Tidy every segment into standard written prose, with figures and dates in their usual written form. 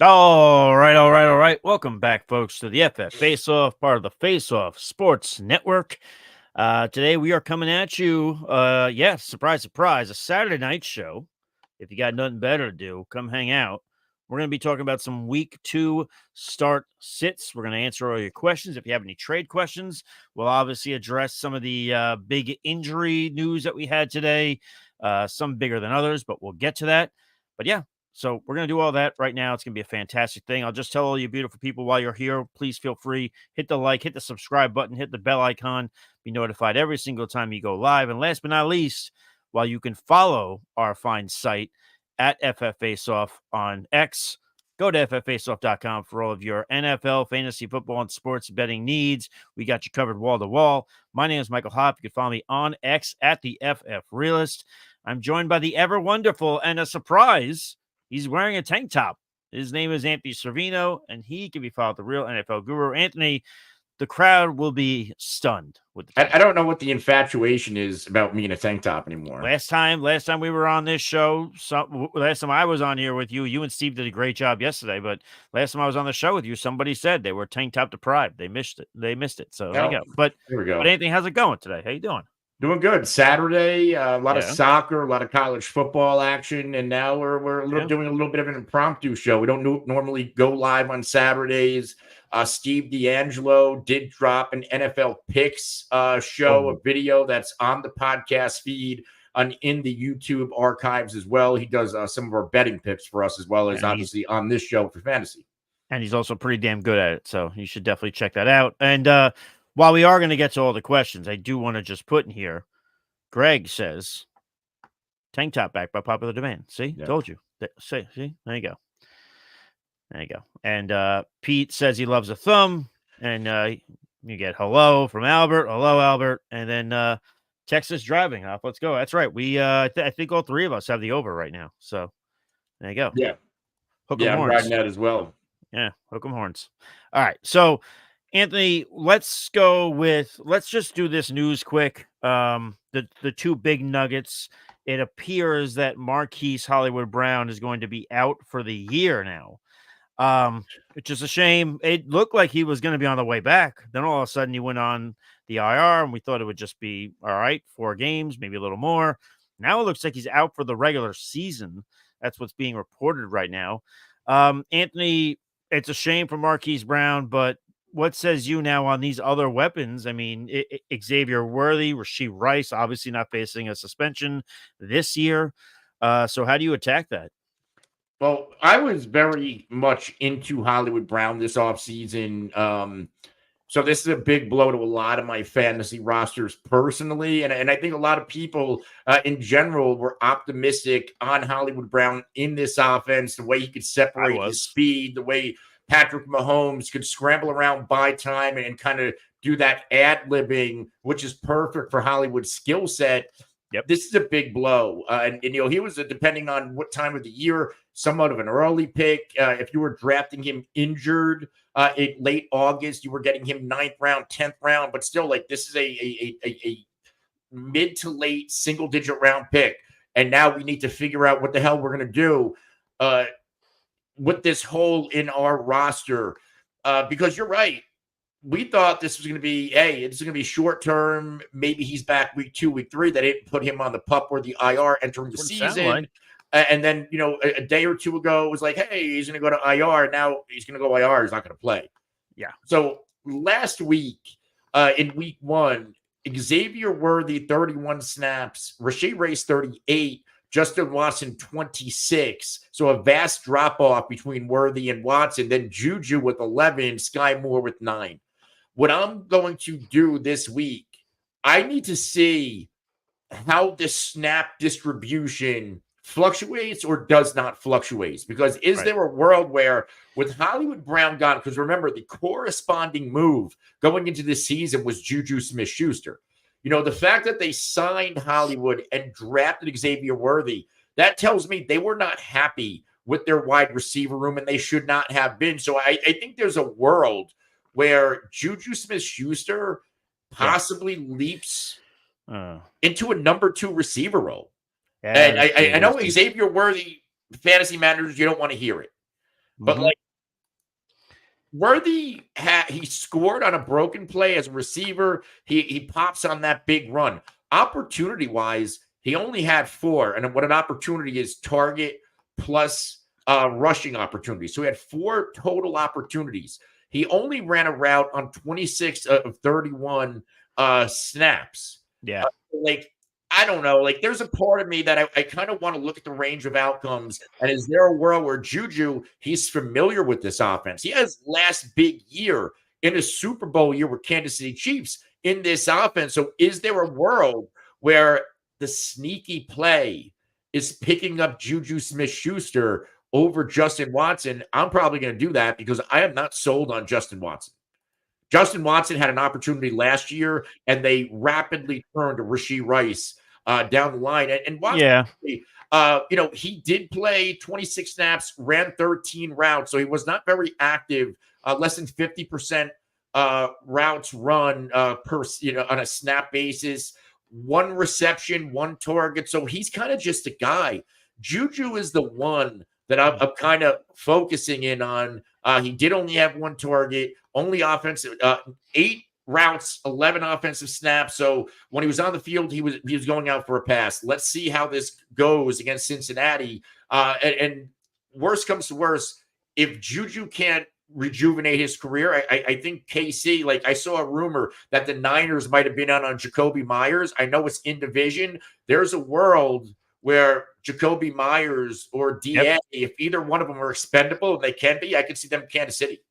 All right. Welcome back, folks, to the FF Face-Off, part of the Face-Off Sports Network. Today we are coming at you, surprise, surprise, a Saturday night show. If you got nothing better to do, come hang out. We're going to be talking about some week 2 start sits. We're going to answer all your questions. If you have any trade questions, we'll obviously address some of the big injury news that we had today, some bigger than others, but we'll get to that. But yeah, so we're going to do all that right now. It's going to be a fantastic thing. I'll just tell all you beautiful people while you're here, please feel free, hit the like, hit the subscribe button, hit the bell icon, be notified every single time you go live. And last but not least, while you can follow our fine site at FF Faceoff on X, go to fffaceoff.com for all of your NFL, fantasy football, and sports betting needs. We got you covered wall to wall. My name is Michael Hopp. You can follow me on X at the FF Realist. I'm joined by the ever wonderful and a surprise. He's wearing a tank top. His name is Anthony Servino, and he can be followed the real NFL guru. Anthony, the crowd will be stunned with the tank I don't know what the infatuation is about me in a tank top anymore. Last time we were on this show, last time I was on here with you and Steve did a great job yesterday. But last time I was on the show with you, somebody said they were tank top deprived. They missed it. So there you go. But there we go. But Anthony, how's it going today? How you doing? Doing good. Saturday, a lot of soccer, a lot of college football action, and now we're doing a little bit of an impromptu show. We don't normally go live on Saturdays. Steve D'Angelo did drop an NFL picks show, a video that's on the podcast feed and in the YouTube archives as well. He does some of our betting picks for us as well as obviously on this show for fantasy. And he's also pretty damn good at it, so you should definitely check that out. And while we are going to get to all the questions, I do want to just put in here, Greg says, tank top back by popular demand. See, told you. See, there you go. There you go. And Pete says he loves a thumb. And you get hello from Albert. Hello, Albert. And then Texas driving off. Let's go. That's right. We I think all three of us have the over right now. So there you go. Yeah. Hook 'em horns. I'm riding that as well. Yeah, hook 'em horns. All right. So Anthony, let's just do this news quick. The two big nuggets. It appears that Marquise Hollywood Brown is going to be out for the year now. Which is a shame. It looked like he was going to be on the way back. Then all of a sudden he went on the IR and we thought it would just be all right, 4 games, maybe a little more. Now it looks like he's out for the regular season. That's what's being reported right now. Anthony, it's a shame for Marquise Brown, but what says you now on these other weapons? I mean, Xavier Worthy, Rashee Rice, obviously not facing a suspension this year. So how do you attack that? Well, I was very much into Hollywood Brown this offseason. So this is a big blow to a lot of my fantasy rosters personally. And I think a lot of people in general were optimistic on Hollywood Brown in this offense, the way he could separate his speed, the way Patrick Mahomes could scramble around by time and kind of do that ad-libbing, which is perfect for Hollywood's skill set. Yep. This is a big blow. And he was, depending on what time of the year, somewhat of an early pick. If you were drafting him injured in late August, you were getting him 9th round, 10th round. But still, like, this is a mid to late single-digit round pick. And now we need to figure out what the hell we're going to do with this hole in our roster, because you're right. We thought this was going to be, it's going to be short term. Maybe he's back week 2, week 3. They didn't put him on the PUP or the IR entering the season. And then, a day or two ago, it was like, hey, he's going to go to IR. Now he's going to go IR. He's not going to play. Yeah. So last week, in week 1, Xavier Worthy, 31 snaps, Rashee Rice, 38, Justin Watson, 26. So a vast drop-off between Worthy and Watson. Then Juju with 11, Sky Moore with 9. What I'm going to do this week, I need to see how the snap distribution fluctuates or does not fluctuate. Because is there a world where with Hollywood Brown gone, because remember, the corresponding move going into this season was Juju Smith-Schuster. The fact that they signed Hollywood and drafted Xavier Worthy, that tells me they were not happy with their wide receiver room, and they should not have been. So I think there's a world where Juju Smith-Schuster possibly leaps into a number 2 receiver role. And I know Xavier Worthy, fantasy managers, you don't want to hear it. But Mhm. like he scored on a broken play as a receiver. He pops on that big run. Opportunity wise, he only had four. And what an opportunity is target plus rushing opportunity. So he had four total opportunities. He only ran a route on 26 of 31 snaps. Yeah. Like, I don't know. Like, there's a part of me that I kind of want to look at the range of outcomes. And is there a world where Juju, he's familiar with this offense? He has last big year in a Super Bowl year with Kansas City Chiefs in this offense. So is there a world where the sneaky play is picking up Juju Smith-Schuster over Justin Watson? I'm probably going to do that because I am not sold on Justin Watson. Justin Watson had an opportunity last year, and they rapidly turned to Rashee Rice down the line. And Watson, Yeah. he did play 26 snaps, ran 13 routes, so he was not very active. Less than 50% routes run on a snap basis. One reception, one target. So he's kind of just a guy. Juju is the one that I'm kind of focusing in on. He did only have one target, only offensive, 8 routes, 11 offensive snaps. So when he was on the field, he was going out for a pass. Let's see how this goes against Cincinnati. And worst comes to worst, if Juju can't rejuvenate his career, I think KC, like I saw a rumor that the Niners might have been on Jacoby Myers. I know it's in division. There's a world where Jacoby Myers or DA, Yep. if either one of them are expendable, and they can be, I could see them in Kansas City.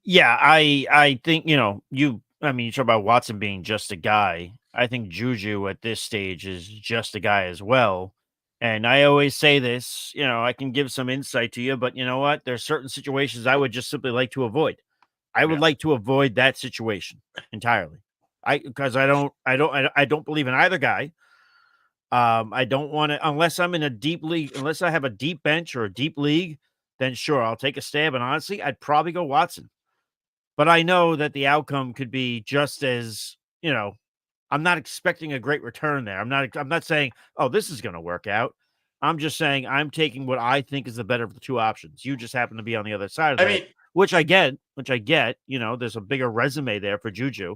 Yeah, I think, you talk about Watson being just a guy. I think Juju at this stage is just a guy as well. And I always say this, I can give some insight to you, but you know what? There's certain situations I would just simply like to avoid. I would Yeah. like to avoid that situation entirely. Because I don't believe in either guy. I don't want to, unless I'm in a deep league, unless I have a deep bench or a deep league, then sure, I'll take a stab. And honestly, I'd probably go Watson. But I know that the outcome could be just as, I'm not expecting a great return there. I'm not saying, oh, this is going to work out. I'm just saying I'm taking what I think is the better of the two options. You just happen to be on the other side of I that, mean, which I get, there's a bigger resume there for Juju.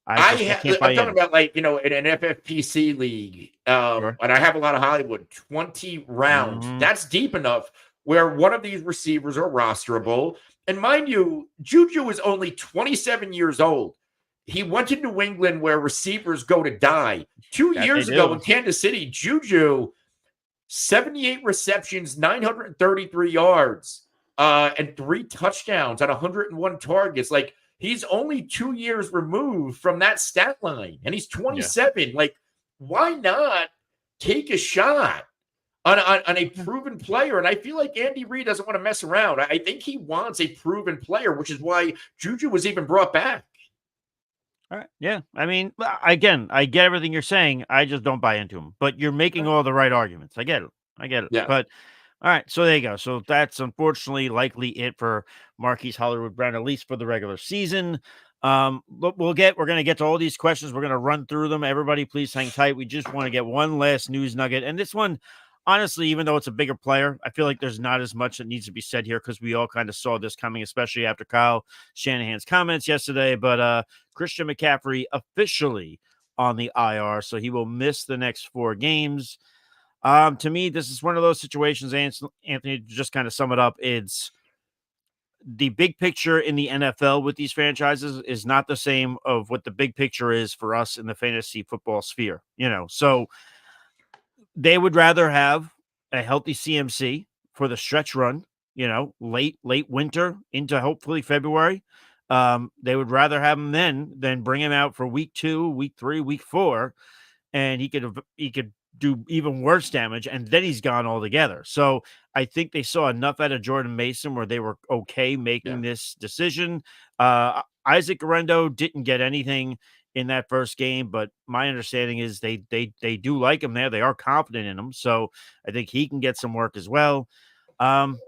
I can't I'm buy talking in. about like, in an FFPC league, Sure. and I have a lot of Hollywood, 20 rounds. Mhm. That's deep enough where one of these receivers are rosterable. And mind you, Juju is only 27 years old. He went to New England where receivers go to die. 2 That they years ago do. in Kansas City, Juju, 78 receptions, 933 yards, and 3 touchdowns on 101 targets. Like, he's only 2 years removed from that stat line, and he's Yeah. 27. Like, why not take a shot on a proven player? And I feel like Andy Reid doesn't want to mess around. I think he wants a proven player, which is why Juju was even brought back. All right. Yeah. Again, I get everything you're saying. I just don't buy into them. But you're making all the right arguments. I get it. I get it. Yeah. But all right. So there you go. So that's unfortunately likely it for Marquise Hollywood Brown, at least for the regular season. We're going to get to all these questions. We're going to run through them. Everybody, please hang tight. We just want to get one last news nugget. And this one, honestly, even though it's a bigger player, I feel like there's not as much that needs to be said here because we all kind of saw this coming, especially after Kyle Shanahan's comments yesterday. But Christian McCaffrey officially on the IR, so he will miss the next 4 games. To me, this is one of those situations, Anthony, to just kind of sum it up. It's the big picture in the NFL with these franchises is not the same of what the big picture is for us in the fantasy football sphere, so they would rather have a healthy CMC for the stretch run, late winter into hopefully February. They would rather have him then than bring him out for week 2, week 3, week 4, and he could do even worse damage, and then he's gone altogether. So I think they saw enough out of Jordan Mason where they were okay making this decision. Isaac Guerrero didn't get anything in that first game, but my understanding is they do like him there. They are confident in him, so I think he can get some work as well. And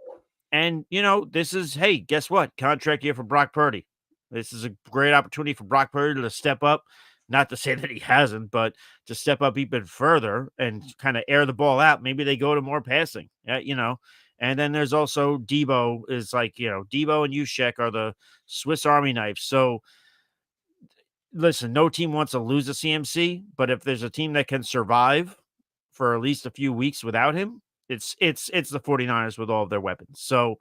this is, hey, guess what? Contract year for Brock Purdy. This is a great opportunity for Brock Purdy to step up. Not to say that he hasn't, but to step up even further and kind of air the ball out. Maybe they go to more passing, And then there's also Debo is like, Debo and Juszczyk are the Swiss Army knife. So listen, no team wants to lose a CMC, but if there's a team that can survive for at least a few weeks without him, it's the 49ers with all of their weapons. So,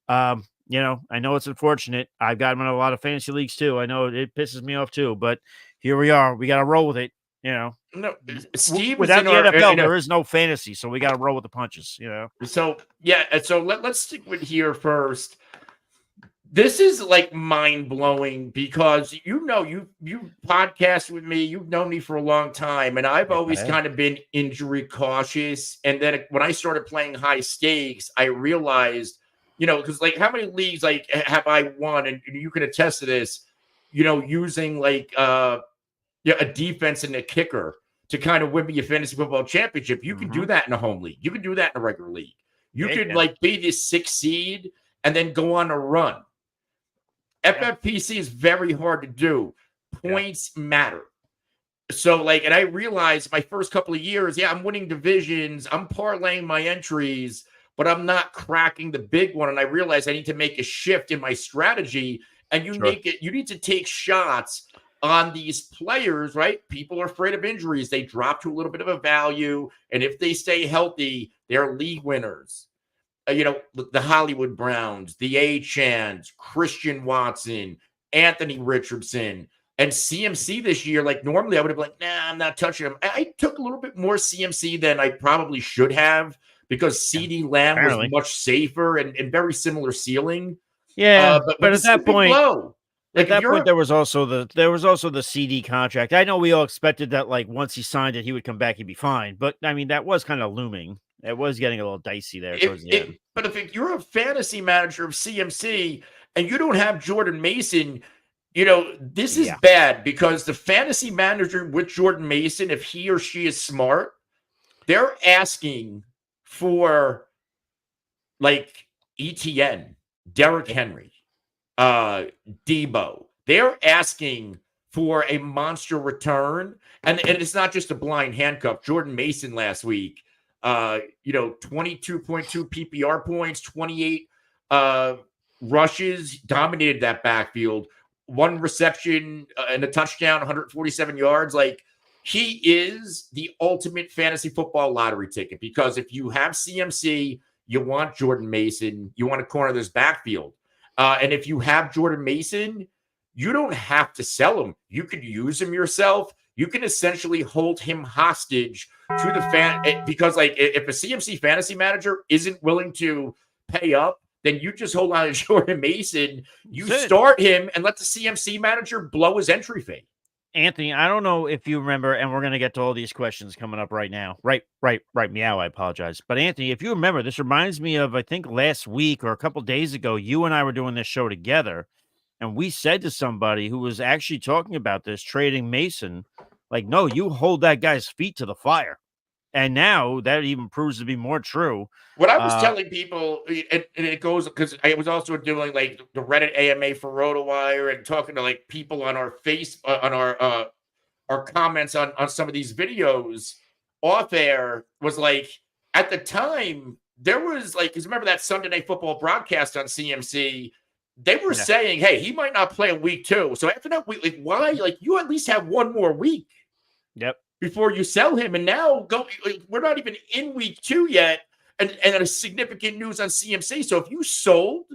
I know it's unfortunate. I've got him in a lot of fantasy leagues too. I know it pisses me off too, but here we are. We got to roll with it. No, Steve is without in the our NFL, there is no fantasy, so we got to roll with the punches. So let's stick with here first. This is like mind blowing because you podcast with me. You've known me for a long time, and I've always kind of been injury cautious. And then when I started playing high stakes, I realized, because like how many leagues like have I won, and you can attest to this. Using like a defense and a kicker to kind of win me a fantasy football championship. You can do that in a home league. You can do that in a regular league. You could like be the 6th seed and then go on a run. FFPC is very hard to do. Points matter. So and I realized my first couple of years, I'm winning divisions. I'm parlaying my entries, but I'm not cracking the big one. And I realized I need to make a shift in my strategy. And you need to take shots on these players, right? People are afraid of injuries. They drop to a little bit of a value. And if they stay healthy, they're league winners. The Hollywood Browns, the A-Chans, Christian Watson, Anthony Richardson, and CMC this year. Like normally I would have been like, nah, I'm not touching him. I took a little bit more CMC than I probably should have because CeeDee Lamb was much safer and very similar ceiling. Yeah, but at that point, like at that point, there was also the CD contract. I know we all expected that, like once he signed it, he would come back, he'd be fine. But I mean, that was kind of looming. It was getting a little dicey there towards the end. But if you're a fantasy manager of CMC and you don't have Jordan Mason, this is bad because the fantasy manager with Jordan Mason, if he or she is smart, they're asking for like ETN, Derrick Henry, Debo. They're asking for a monster return. And it's not just a blind handcuff. Jordan Mason last week, 22.2 PPR points, 28 rushes, dominated that backfield, 1 reception and a touchdown, 147 yards. Like he is the ultimate fantasy football lottery ticket because if you have CMC, you want Jordan Mason, you want to corner this backfield. And if you have Jordan Mason, you don't have to sell him. You could use him yourself. You can essentially hold him hostage to the fan because like if a CMC fantasy manager isn't willing to pay up, then you just hold on to Jordan Mason. You start him and let the CMC manager blow his entry fee. Anthony, I don't know if you remember, and we're going to get to all these questions coming up right now. Right, meow, I apologize. But Anthony, if you remember, this reminds me of, I think last week or a couple days ago, you and I were doing this show together, and we said to somebody who was actually talking about this, trading Mason, like, no, you hold that guy's feet to the fire. And now that even proves to be more true. What I was telling people, and it goes because I was also doing like the Reddit AMA for RotoWire and talking to like people on our on our comments on some of these videos off air was like at the time there was like, because remember that Sunday Night Football broadcast on CMC, they were saying, hey, he might not play in week 2. So after that week, like why? Like you at least have one more week. Yep. Before you sell him. And now we're not even in week 2 yet. And a significant news on CMC. So if you sold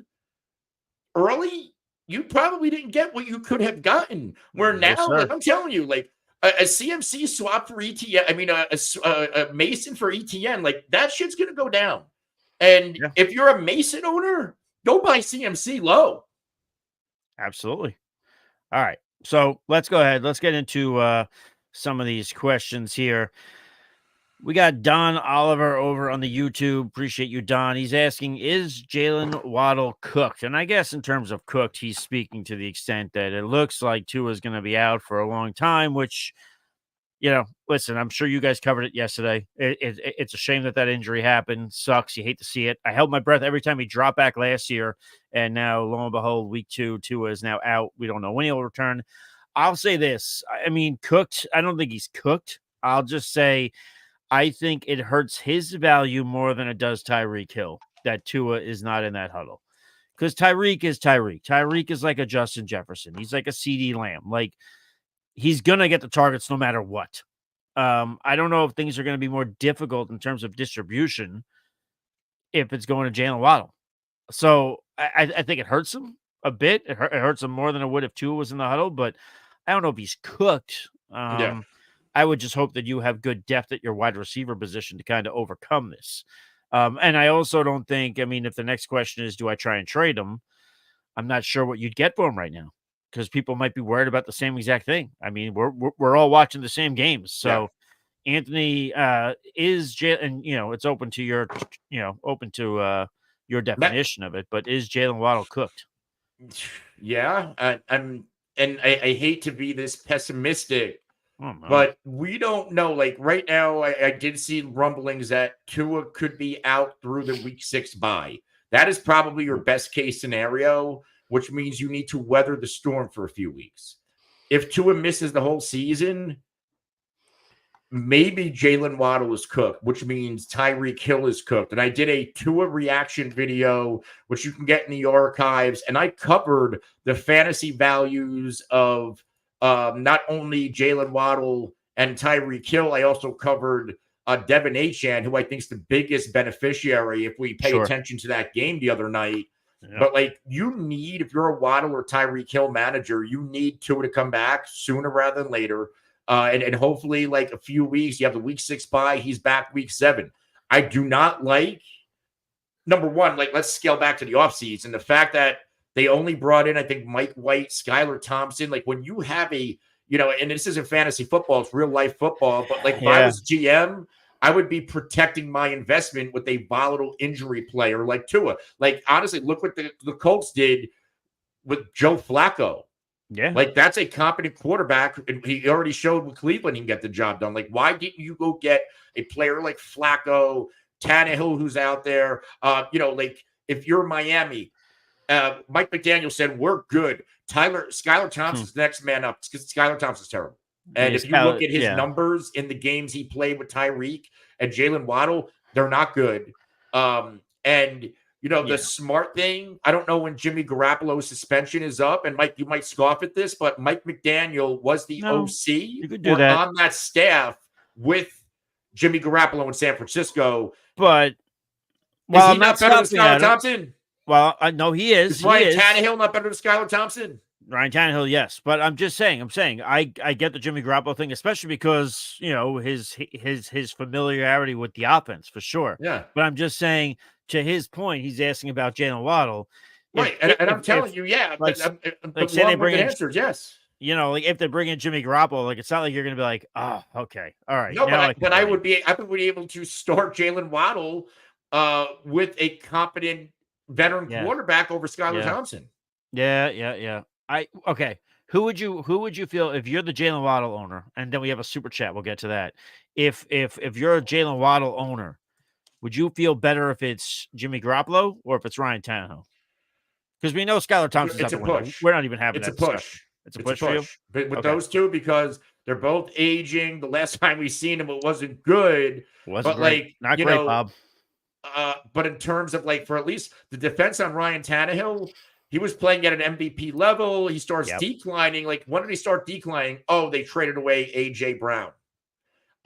early, you probably didn't get what you could have gotten. Where now, like I'm telling you, like a CMC swap for ETN, I mean, a Mason for ETN, like that shit's going to go down. And if you're a Mason owner, go buy CMC low. Absolutely. All right. So let's go ahead. Let's get into some of these questions here. We got Don Oliver over on the YouTube. Appreciate you, Don. He's asking, is Jalen Waddle cooked? And I guess in terms of cooked, he's speaking to the extent that it looks like Tua is going to be out for a long time, which, listen, I'm sure you guys covered it yesterday. It's a shame that injury happened. Sucks. You hate to see it. I held my breath every time he dropped back last year. And now, lo and behold, week 2, Tua is now out. We don't know when he'll return. I'll say this. I mean, cooked. I don't think he's cooked. I'll just say I think it hurts his value more than it does Tyreek Hill. that Tua is not in that huddle. Because Tyreek is Tyreek. Tyreek is like a Justin Jefferson. He's like a CD Lamb. Like, he's going to get the targets no matter what. I don't know if things are going to be more difficult in terms of distribution if it's going to Jalen Waddle. So I think it hurts him a bit. It hurts him more than it would if Tua was in the huddle, but I don't know if he's cooked. Yeah. I would just hope that you have good depth at your wide receiver position to kind of overcome this. And I also don't think, I mean, if the next question is, do I try and trade him? I'm not sure what you'd get for him right now because people might be worried about the same exact thing. I mean, we're all watching the same games. So Anthony is, and it's open to your, your definition of it, but is Jalen Waddle cooked? Yeah. And I hate to be this pessimistic, Oh, no. but we don't know. Like right now, I did see rumblings that Tua could be out through the week 6 bye. That is probably your best case scenario, which means you need to weather the storm for a few weeks. If Tua misses the whole season, maybe Jalen Waddle is cooked, which means Tyreek Hill is cooked. And I did a Tua reaction video, which you can get in the archives, and I covered the fantasy values of not only Jalen Waddle and Tyreek Hill, I also covered Devin Achane, who I think is the biggest beneficiary if we pay attention to that game the other night. Yeah. But like you need, if you're a Waddle or Tyreek Hill manager, you need Tua to come back sooner rather than later. And hopefully like a few weeks, you have the week 6 bye, he's back week 7. I do not like, number one, like let's scale back to the offseason. The fact that they only brought in, I think, Mike White, Skylar Thompson. Like when you have a, and this isn't fantasy football, it's real life football. But like if I was GM, I would be protecting my investment with a volatile injury player like Tua. Like honestly, look what the Colts did with Joe Flacco. Yeah. Like that's a competent quarterback. And he already showed with Cleveland he can get the job done. Like, why didn't you go get a player like Flacco, Tannehill, who's out there? Like if you're Miami, Mike McDaniel said, we're good. Skylar Thompson's next man up because Skylar Thompson's terrible. And if you look at his numbers in the games he played with Tyreek and Jalen Waddle, they're not good. The smart thing, I don't know when Jimmy Garoppolo's suspension is up, and Mike, you might scoff at this, but Mike McDaniel was the OC on that staff with Jimmy Garoppolo in San Francisco. But is he not better than Skylar Thompson? Well, I know he is. Is Ryan Tannehill not better than Skylar Thompson? Ryan Tannehill, yes, but I'm saying I get the Jimmy Garoppolo thing, especially because his familiarity with the offense for sure. Yeah, but I'm just saying, to his point, he's asking about Jalen Waddle, right? I'm telling you, like say they bring answers, yes. Like if they bring in Jimmy Garoppolo, like it's not like you're going to be like, oh, okay, all right. No, but I would be able to start Jalen Waddle with a competent veteran quarterback over Skylar Thompson. Yeah. Who would you feel if you're the Jalen Waddle owner? And then we have a super chat. We'll get to that. If you're a Jalen Waddle owner, would you feel better if it's Jimmy Garoppolo or if it's Ryan Tannehill? Because we know Skylar Thompson's it's out a the window. push. We're not even having that push. Discussion. It's a push for you? But with those two, because they're both aging. The last time we seen them, it wasn't good. Not great, Bob. But in terms of like for at least the defense on Ryan Tannehill, he was playing at an MVP level. He starts declining. Like, when did he start declining? Oh, they traded away A.J. Brown.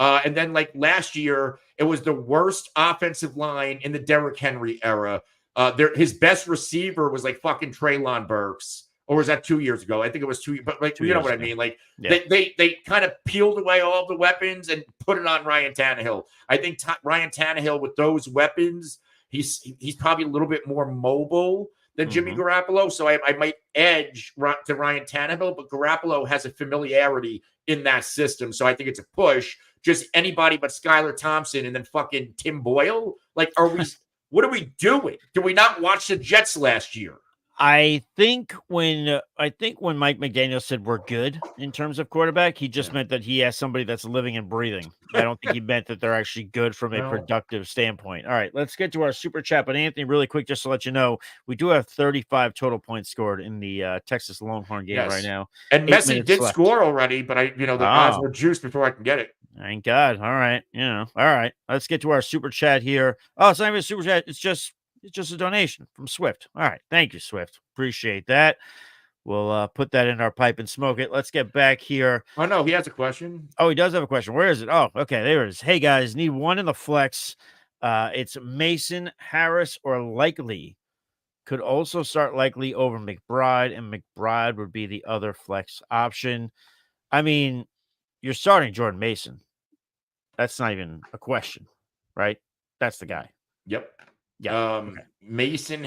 And then, like, last year, it was the worst offensive line in the Derrick Henry era. His best receiver was, like, fucking Treylon Burks. Or was that 2 years ago? I think it was 2 years. But, like, you know what I mean? Like, they kind of peeled away all the weapons and put it on Ryan Tannehill. I think Ryan Tannehill, with those weapons, he's probably a little bit more mobile than Jimmy Garoppolo. So I might edge to Ryan Tannehill, but Garoppolo has a familiarity in that system. So I think it's a push. Just anybody but Skylar Thompson and then fucking Tim Boyle. Like, what are we doing? Did we not watch the Jets last year? I think when Mike McDaniel said we're good in terms of quarterback, he just meant that he has somebody that's living and breathing. I don't think he meant that they're actually good from a productive standpoint. All right, let's get to our super chat. But Anthony, really quick, just to let you know, we do have 35 total points scored in the Texas Longhorn game right now. And Messi did score already, but the odds were juiced before I can get it. Thank God. All right. All right. Let's get to our super chat here. Oh, it's not even a super chat. It's just It's just a donation from Swift. All right. Thank you, Swift. Appreciate that. We'll put that in our pipe and smoke it. Let's get back here. Oh, no, he has a question. Oh, he does have a question. Where is it? Oh, okay. There it is. Hey, guys, need one in the flex. It's Mason, Harris, or Likely. Could also start Likely over McBride, and McBride would be the other flex option. I mean, you're starting Jordan Mason. That's not even a question, right? That's the guy. Yep. Yeah. Okay. Mason.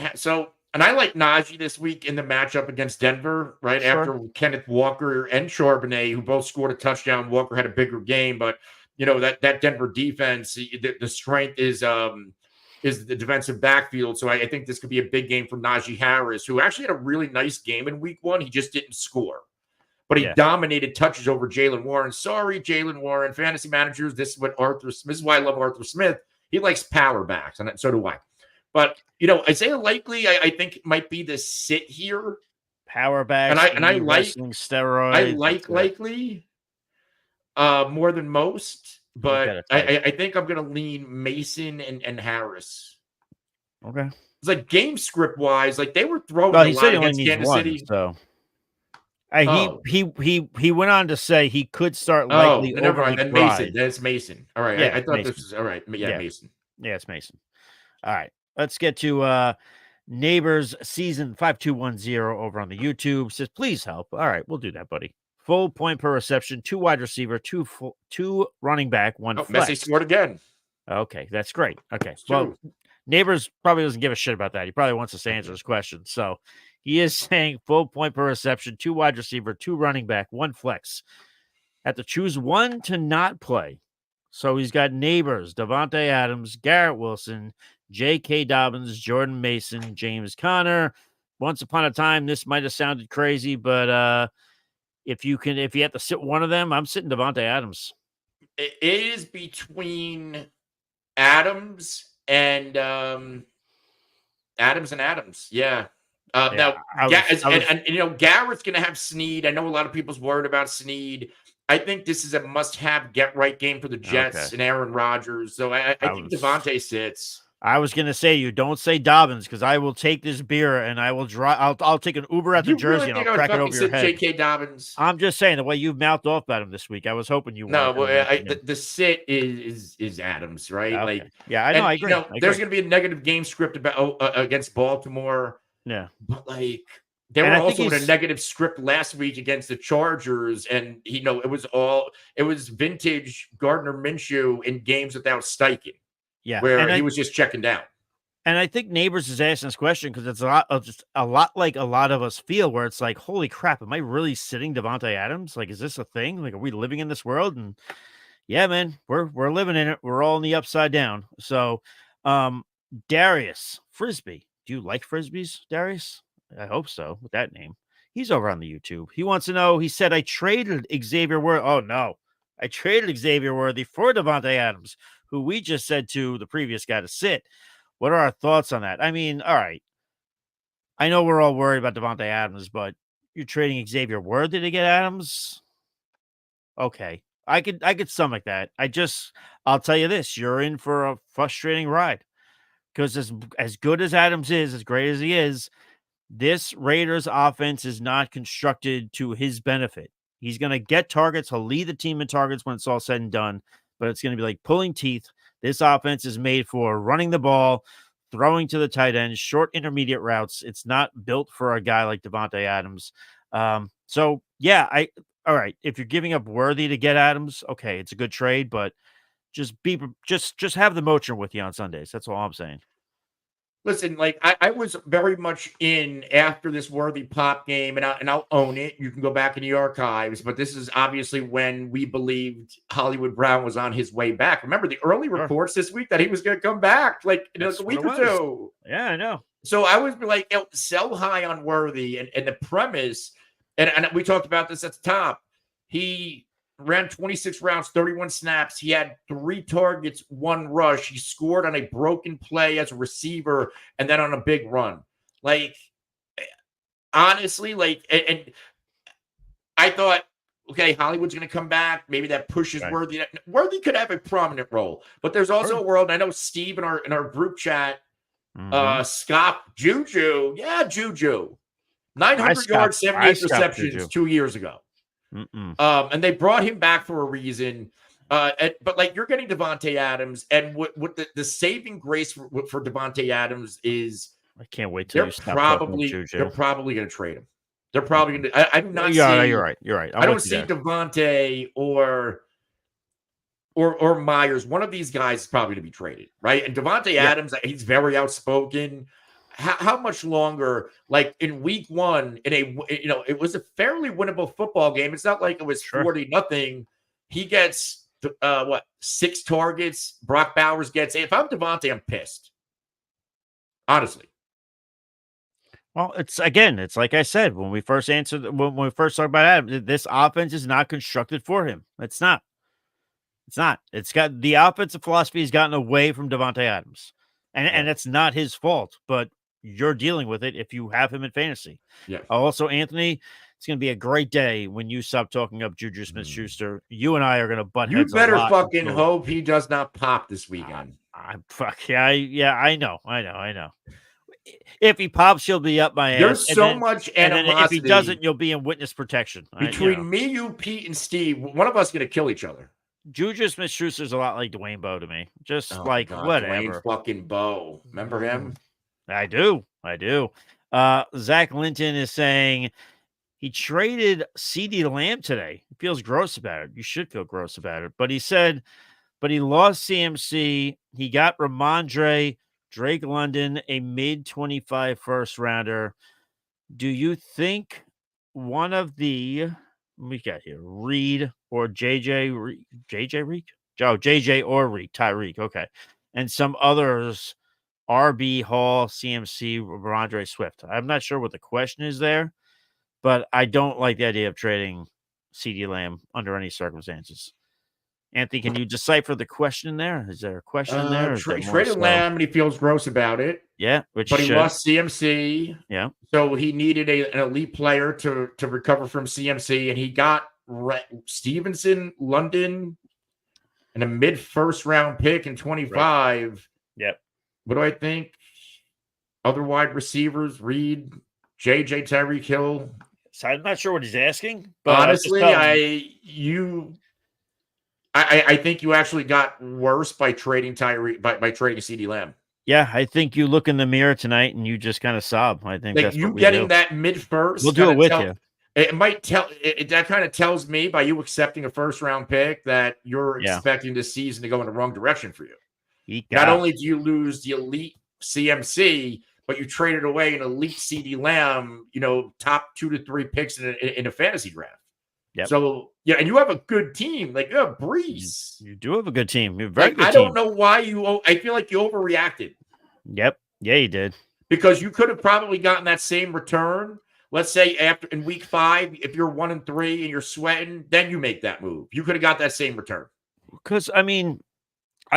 And I like Najee this week in the matchup against Denver, right? Sure. After Kenneth Walker and Charbonnet, who both scored a touchdown. Walker had a bigger game, but that Denver defense, the strength is the defensive backfield. So I think this could be a big game for Najee Harris, who actually had a really nice game in week 1. He just didn't score, but he dominated touches over Jalen Warren. Sorry, Jalen Warren. Fantasy managers, this is why I love Arthur Smith. He likes power backs, and so do I. But Isaiah Likely, I think might be the sit here. Power backs, and I like steroids. I like Likely more than most, but I think I'm going to lean Mason and Harris. Okay. It's like game script wise, like they were throwing a lot against Kansas City. So he went on to say he could start Likely over never mind. McBride. Then Mason. That's Mason. All right. Yeah, I thought Mason. this was all right. Yeah, Mason. Yeah, it's Mason. All right. Let's get to Neighbors Season 5210 over on the YouTube. Says, please help. All right, we'll do that, buddy. Full point per reception, 2 wide receiver, 2 running back, 1 flex. Messi scored again. Okay, that's great. Okay. Well, Neighbors probably doesn't give a shit about that. He probably wants us to answer his question. So he is saying full point per reception, 2 wide receiver, 2 running back, 1 flex. Have to choose one to not play. So he's got Neighbors, Davante Adams, Garrett Wilson, J.K. Dobbins, Jordan Mason, James Conner. Once upon a time, this might have sounded crazy, but if you have to sit one of them, I'm sitting Davante Adams. It is between Adams and Adams. Yeah. Now, Garrett's going to have Snead. I know a lot of people's worried about Snead. I think this is a must-have get-right game for the Jets and Aaron Rodgers. So I think Davante sits. I was gonna say you don't say Dobbins because I will take this beer and I will drive. I'll take an Uber out to Jersey and I'll crack it over your head. J.K. Dobbins. I'm just saying the way you've mouthed off about him this week. I was hoping you. No, the sit is Adams, right? Okay. Like, I know. I agree. There's going to be a negative game script about against Baltimore. Yeah, but like they were also in a negative script last week against the Chargers, and it was vintage Gardner Minshew in games without Steichen. Yeah, where he was just checking down. And I think Neighbors is asking this question because it's a lot like a lot of us feel, where it's like, holy crap, am I really sitting Davante Adams? Like, is this a thing? Like, are we living in this world? And yeah, man, we're living in it. We're all in the upside down. So, Darius Frisbee, do you like Frisbees, Darius? I hope so. With that name, he's over on the YouTube. He wants to know. He said, I traded Xavier Worthy. Oh no, I traded Xavier Worthy for Davante Adams, who we just said to the previous guy to sit. What are our thoughts on that? I mean, all right. I know we're all worried about Davante Adams, but you're trading Xavier Worthy to get Adams? Okay. I could stomach that. I'll tell you this, you're in for a frustrating ride. Because as good as Adams is, as great as he is, this Raiders offense is not constructed to his benefit. He's going to get targets. He'll lead the team in targets when it's all said and done. But it's going to be like pulling teeth. This offense is made for running the ball, throwing to the tight end, short intermediate routes. It's not built for a guy like Davante Adams. So yeah, all right. If you're giving up Worthy to get Adams, okay, it's a good trade, but just have the motion with you on Sundays. That's all I'm saying. Listen, like I was very much in after this Worthy pop game, and I'll own it. You can go back in the archives, but this is obviously when we believed Hollywood Brown was on his way back. Remember the early reports this week that he was going to come back, like in a week or two. Yeah, I know. So I was like, sell high on Worthy, and the premise, and we talked about this at the top. He ran 26 rounds, 31 snaps. He had 3 targets, 1 rush. He scored on a broken play as a receiver and then on a big run. Like, honestly, and I thought, okay, Hollywood's going to come back. Maybe that pushes Worthy. Worthy could have a prominent role, but there's also a world. I know Steve in our group chat Scott Juju. Yeah, Juju. I 900 yards, 78 receptions Juju. 2 years ago. And they brought him back for a reason. But like you're getting Devontae Adams, and what the saving grace for Devontae Adams is I can't wait till you stop talking Juju. They're probably going to trade him. They're probably going to. I do not see. You're right. You're right. I don't see Devontae or Myers. One of these guys is probably going to be traded, right? And Devontae Adams, he's very outspoken. How much longer? Like in week 1, it was a fairly winnable football game. It's not like it was 40-0. He gets 6 targets. Brock Bowers gets 8. If I'm Devontae, I'm pissed. Honestly. Well, it's like I said when we first talked about Adam, this offense is not constructed for him. It's not. It's got the offensive philosophy has gotten away from Devontae Adams, and it's not his fault. But you're dealing with it if you have him in fantasy. Yeah. Also, Anthony, it's going to be a great day when you stop talking up Juju Smith-Schuster. You and I are going to butt heads. You better fucking hope he does not pop this weekend. I know. If he pops, he'll be up my ass. There's so much animosity. And then if he doesn't, you'll be in witness protection. Between me, you, Pete, and Steve, one of us is going to kill each other. Juju Smith-Schuster's a lot like Dwayne Bowe to me. Whatever. Dwayne fucking Bowe. Remember him? I do. Zach Linton is saying he traded CeeDee Lamb today. He feels gross about it. You should feel gross about it. But he said, he lost CMC. He got Ramondre, Drake London, a mid-25 first rounder. Do you think one of the we got here, Reed or JJ Reek? JJ or Reek, Tyreek. Okay. And some others, RB Hall, CMC, Ramondre Swift. I'm not sure what the question is there, but I don't like the idea of trading CeeDee Lamb under any circumstances. Anthony, can you decipher the question there? Is there a question there? Traded Lamb, and he feels gross about it. Yeah, but he lost CMC. Yeah, so he needed an elite player to recover from CMC, and he got Stevenson, London, and a mid-first round pick in 25. Right. Yep. What do I think? Other wide receivers: Reed, JJ, Tyreek Hill. So I'm not sure what he's asking, but honestly, I think you actually got worse by trading Tyreek by trading CeeDee Lamb. Yeah, I think you look in the mirror tonight and you just kind of sob. I think that's you getting that mid-first. We'll do it with you. It might tell that kind of tells me by you accepting a first-round pick that you're expecting the season to go in the wrong direction for you. Not only do you lose the elite CMC, but you traded away an elite CeeDee Lamb, top 2 to 3 picks in a fantasy draft. Yep. So, and you have a good team. Like, you have Breeze. You do have a good team. You're very good I don't know why I feel like you overreacted. Yep. Yeah, you did. Because you could have probably gotten that same return. Let's say in week 5, if you're 1-3 and you're sweating, then you make that move. You could have got that same return. Because, I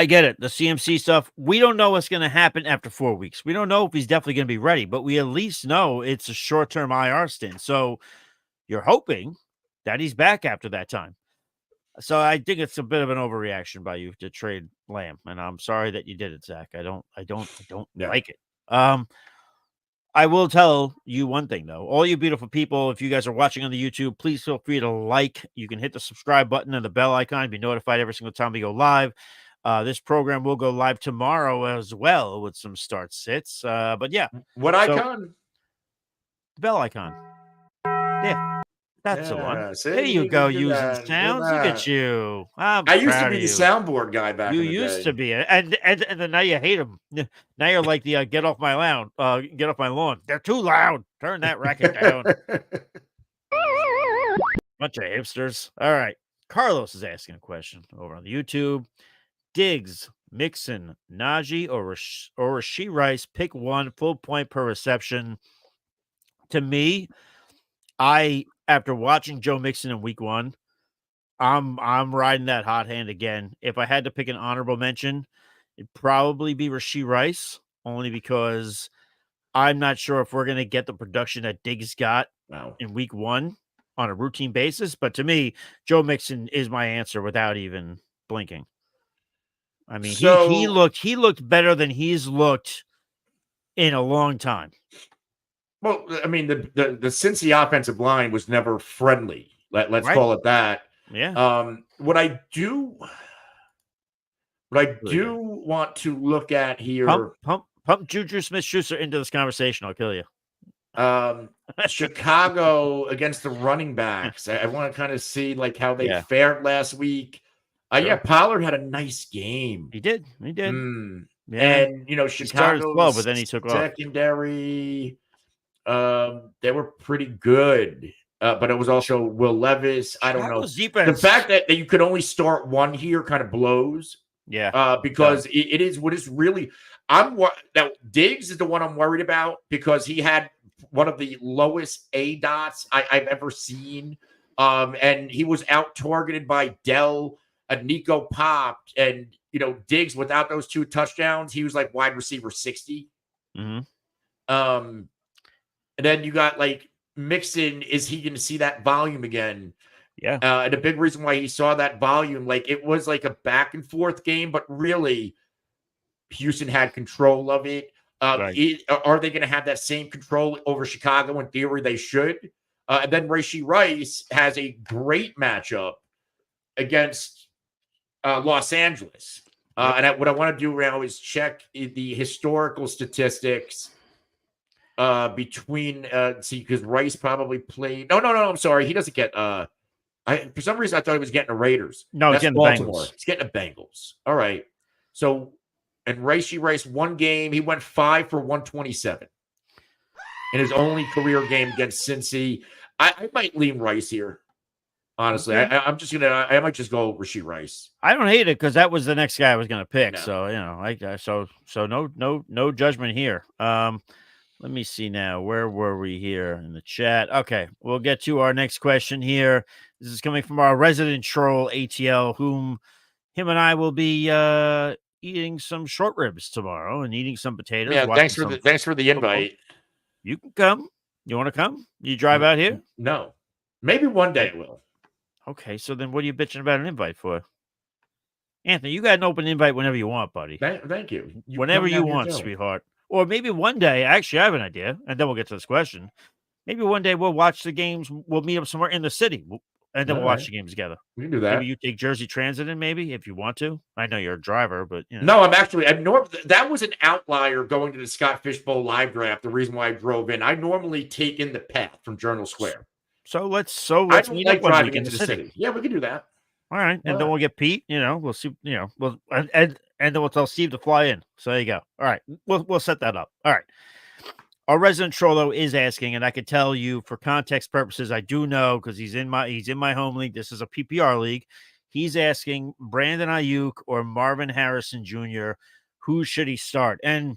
get it. The CMC stuff, we don't know what's going to happen after 4 weeks. We don't know if he's definitely going to be ready, but we at least know it's a short-term IR stint. So you're hoping that he's back after that time. So I think it's a bit of an overreaction by you to trade Lamb, and I'm sorry that you did it, Zach. I don't like it. I will tell you one thing though, all you beautiful people, if you guys are watching on the YouTube, please feel free to like. You can hit the subscribe button and the bell icon, be notified every single time we go live. This program will go live tomorrow as well with some start sits. But yeah, what icon? The bell icon. Yeah. That's the one. There you go, using sounds. Look at you. I used to be the soundboard guy back in the day. You used to be, and then now you hate them. Now you're like the get off my lawn. Get off my lawn. They're too loud. Turn that racket down. Bunch of hipsters. All right. Carlos is asking a question over on the YouTube. Diggs, Mixon, Najee, or Rashee Rice, pick one, full point per reception. To me, after watching Joe Mixon in week 1, I'm riding that hot hand again. If I had to pick an honorable mention, it'd probably be Rashee Rice, only because I'm not sure if we're going to get the production that Diggs got in week 1 on a routine basis. But to me, Joe Mixon is my answer without even blinking. He looked better than he's looked in a long time. Well, I mean, the Cincy offensive line was never friendly. Let's Right. call it that. Yeah. What I do want to look at here, Pump Juju Smith-Schuster into this conversation. I'll kill you. Chicago against the running backs. I want to kind of see like how they Yeah. fared last week. Yeah, Sure. Pollard had a nice game. He did. Yeah. And He started slow, but Chicago's then he took off. secondary, they were pretty good. But it was also Will Levis. I don't know. Chicago's defense. The fact that you could only start one here kind of blows. Yeah. Because it is what is really. Now Diggs is the one I'm worried about because he had one of the lowest ADOTs I've ever seen. And he was out targeted by Dell and Nico popped. And, Diggs, without those 2 touchdowns, he was like wide receiver 60. Mm-hmm. And then you got like Mixon. Is he going to see that volume again? Yeah. And a big reason why he saw that volume, like it was like a back and forth game, but really Houston had control of it. Right. Are they going to have that same control over Chicago? In theory, they should. And then Rashee Rice has a great matchup against Los Angeles. And what I want to do now is check the historical statistics between because Rice probably played. No, I'm sorry. He doesn't get for some reason I thought he was getting the Raiders. No, that's he's getting Baltimore. the Bengals. He's getting the Bengals. All right. So, and Rashee Rice, one game, he went 5 for 127 in his only career game against Cincy. I might lean Rice here. Honestly, okay. I might just go Rashee Rice. I don't hate it because that was the next guy I was going to pick. No. So no judgment here. Let me see now. Where were we here in the chat? Okay, we'll get to our next question here. This is coming from our resident troll ATL, him and I will be eating some short ribs tomorrow and eating some potatoes. Yeah, thanks for the invite. You can come. You want to come? You drive out here? No, maybe one day I will. Okay, so then what are you bitching about an invite for? Anthony, you got an open invite whenever you want, buddy. Thank you. Whenever you want, sweetheart. Or maybe one day, actually, I have an idea, and then we'll get to this question. Maybe one day we'll watch the games. We'll meet up somewhere in the city, and then we'll watch the games together. We can do that. Maybe you take Jersey Transit in, maybe, if you want to. I know you're a driver, but, No, that was an outlier going to the Scott Fishbowl live draft, the reason why I drove in. I normally take in the path from Journal Square. So let's meet up driving into the city. Yeah, we can do that. All right, and then we'll get Pete. We'll see. And then we'll tell Steve to fly in. So there you go. All right, we'll set that up. All right. Our resident troll though is asking, and I can tell you for context purposes, I do know because he's in my home league. This is a PPR league. He's asking Brandon Ayuk or Marvin Harrison Jr. Who should he start? And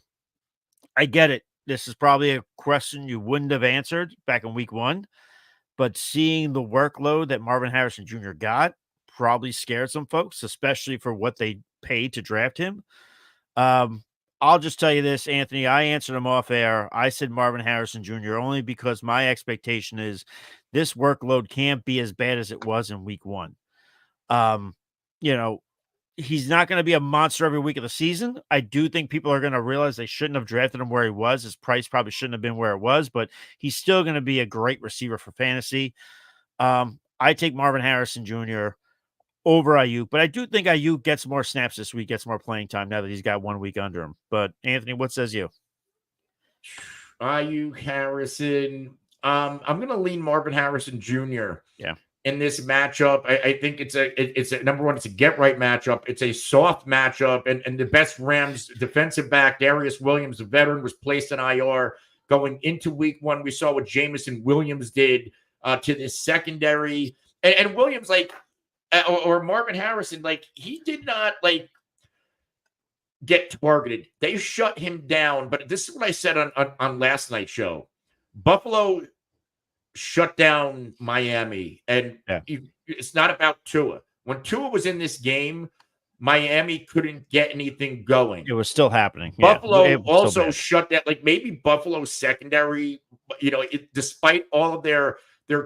I get it. This is probably a question you wouldn't have answered back in week 1, but seeing the workload that Marvin Harrison Jr. got probably scared some folks, especially for what they paid to draft him. I'll just tell you this, Anthony. I answered him off air. I said Marvin Harrison Jr. only because my expectation is this workload can't be as bad as it was in week 1. He's not going to be a monster every week of the season. I do think people are going to realize they shouldn't have drafted him where he was. His price probably shouldn't have been where it was, but he's still going to be a great receiver for fantasy. I take Marvin Harrison Jr. over Ayuk, but I do think Ayuk gets more snaps this week, gets more playing time now that he's got 1 week under him. But Anthony, what says you? Ayuk, Harrison. I'm going to lean Marvin Harrison Jr. Yeah. In this matchup, I think it's a number one. It's a get right matchup. It's a soft matchup, and the best Rams defensive back Darius Williams, the veteran, was placed in IR going into week 1. We saw what Jameson Williams did to this secondary, and Williams or Marvin Harrison, he did not get targeted. They shut him down. But this is what I said on last night's show. Buffalo shut down Miami, and it's not about Tua. When Tua was in this game, Miami couldn't get anything going. It was still happening. Buffalo also shut that. Maybe Buffalo's secondary, despite all of their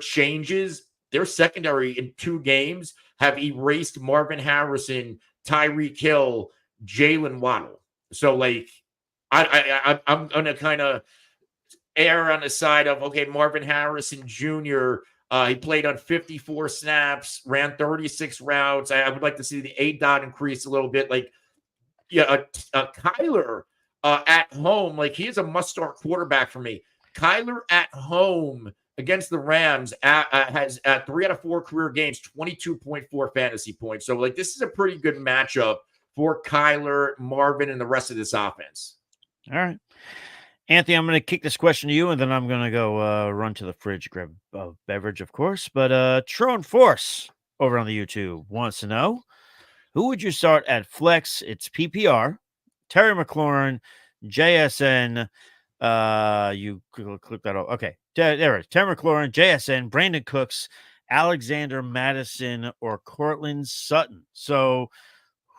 changes, their secondary in 2 games have erased Marvin Harrison, Tyreek Hill, Jalen Waddle. So I'm gonna kind of err on the side of okay, Marvin Harrison Jr. He played on 54 snaps, ran 36 routes. I would like to see the A dot increase a little bit. Like, yeah, Kyler at home, like he is a must-start quarterback for me. Kyler at home against the Rams has 3 out of 4 career games, 22.4 fantasy points. So, like, this is a pretty good matchup for Kyler, Marvin, and the rest of this offense. All right. Anthony, I'm going to kick this question to you, and then I'm going to go run to the fridge, grab a beverage, of course. But Tron Force over on the YouTube wants to know, who would you start at flex? It's PPR, Terry McLaurin, JSN. You click that off. Okay. There it is. Terry McLaurin, JSN, Brandon Cooks, Alexander Madison, or Cortland Sutton. So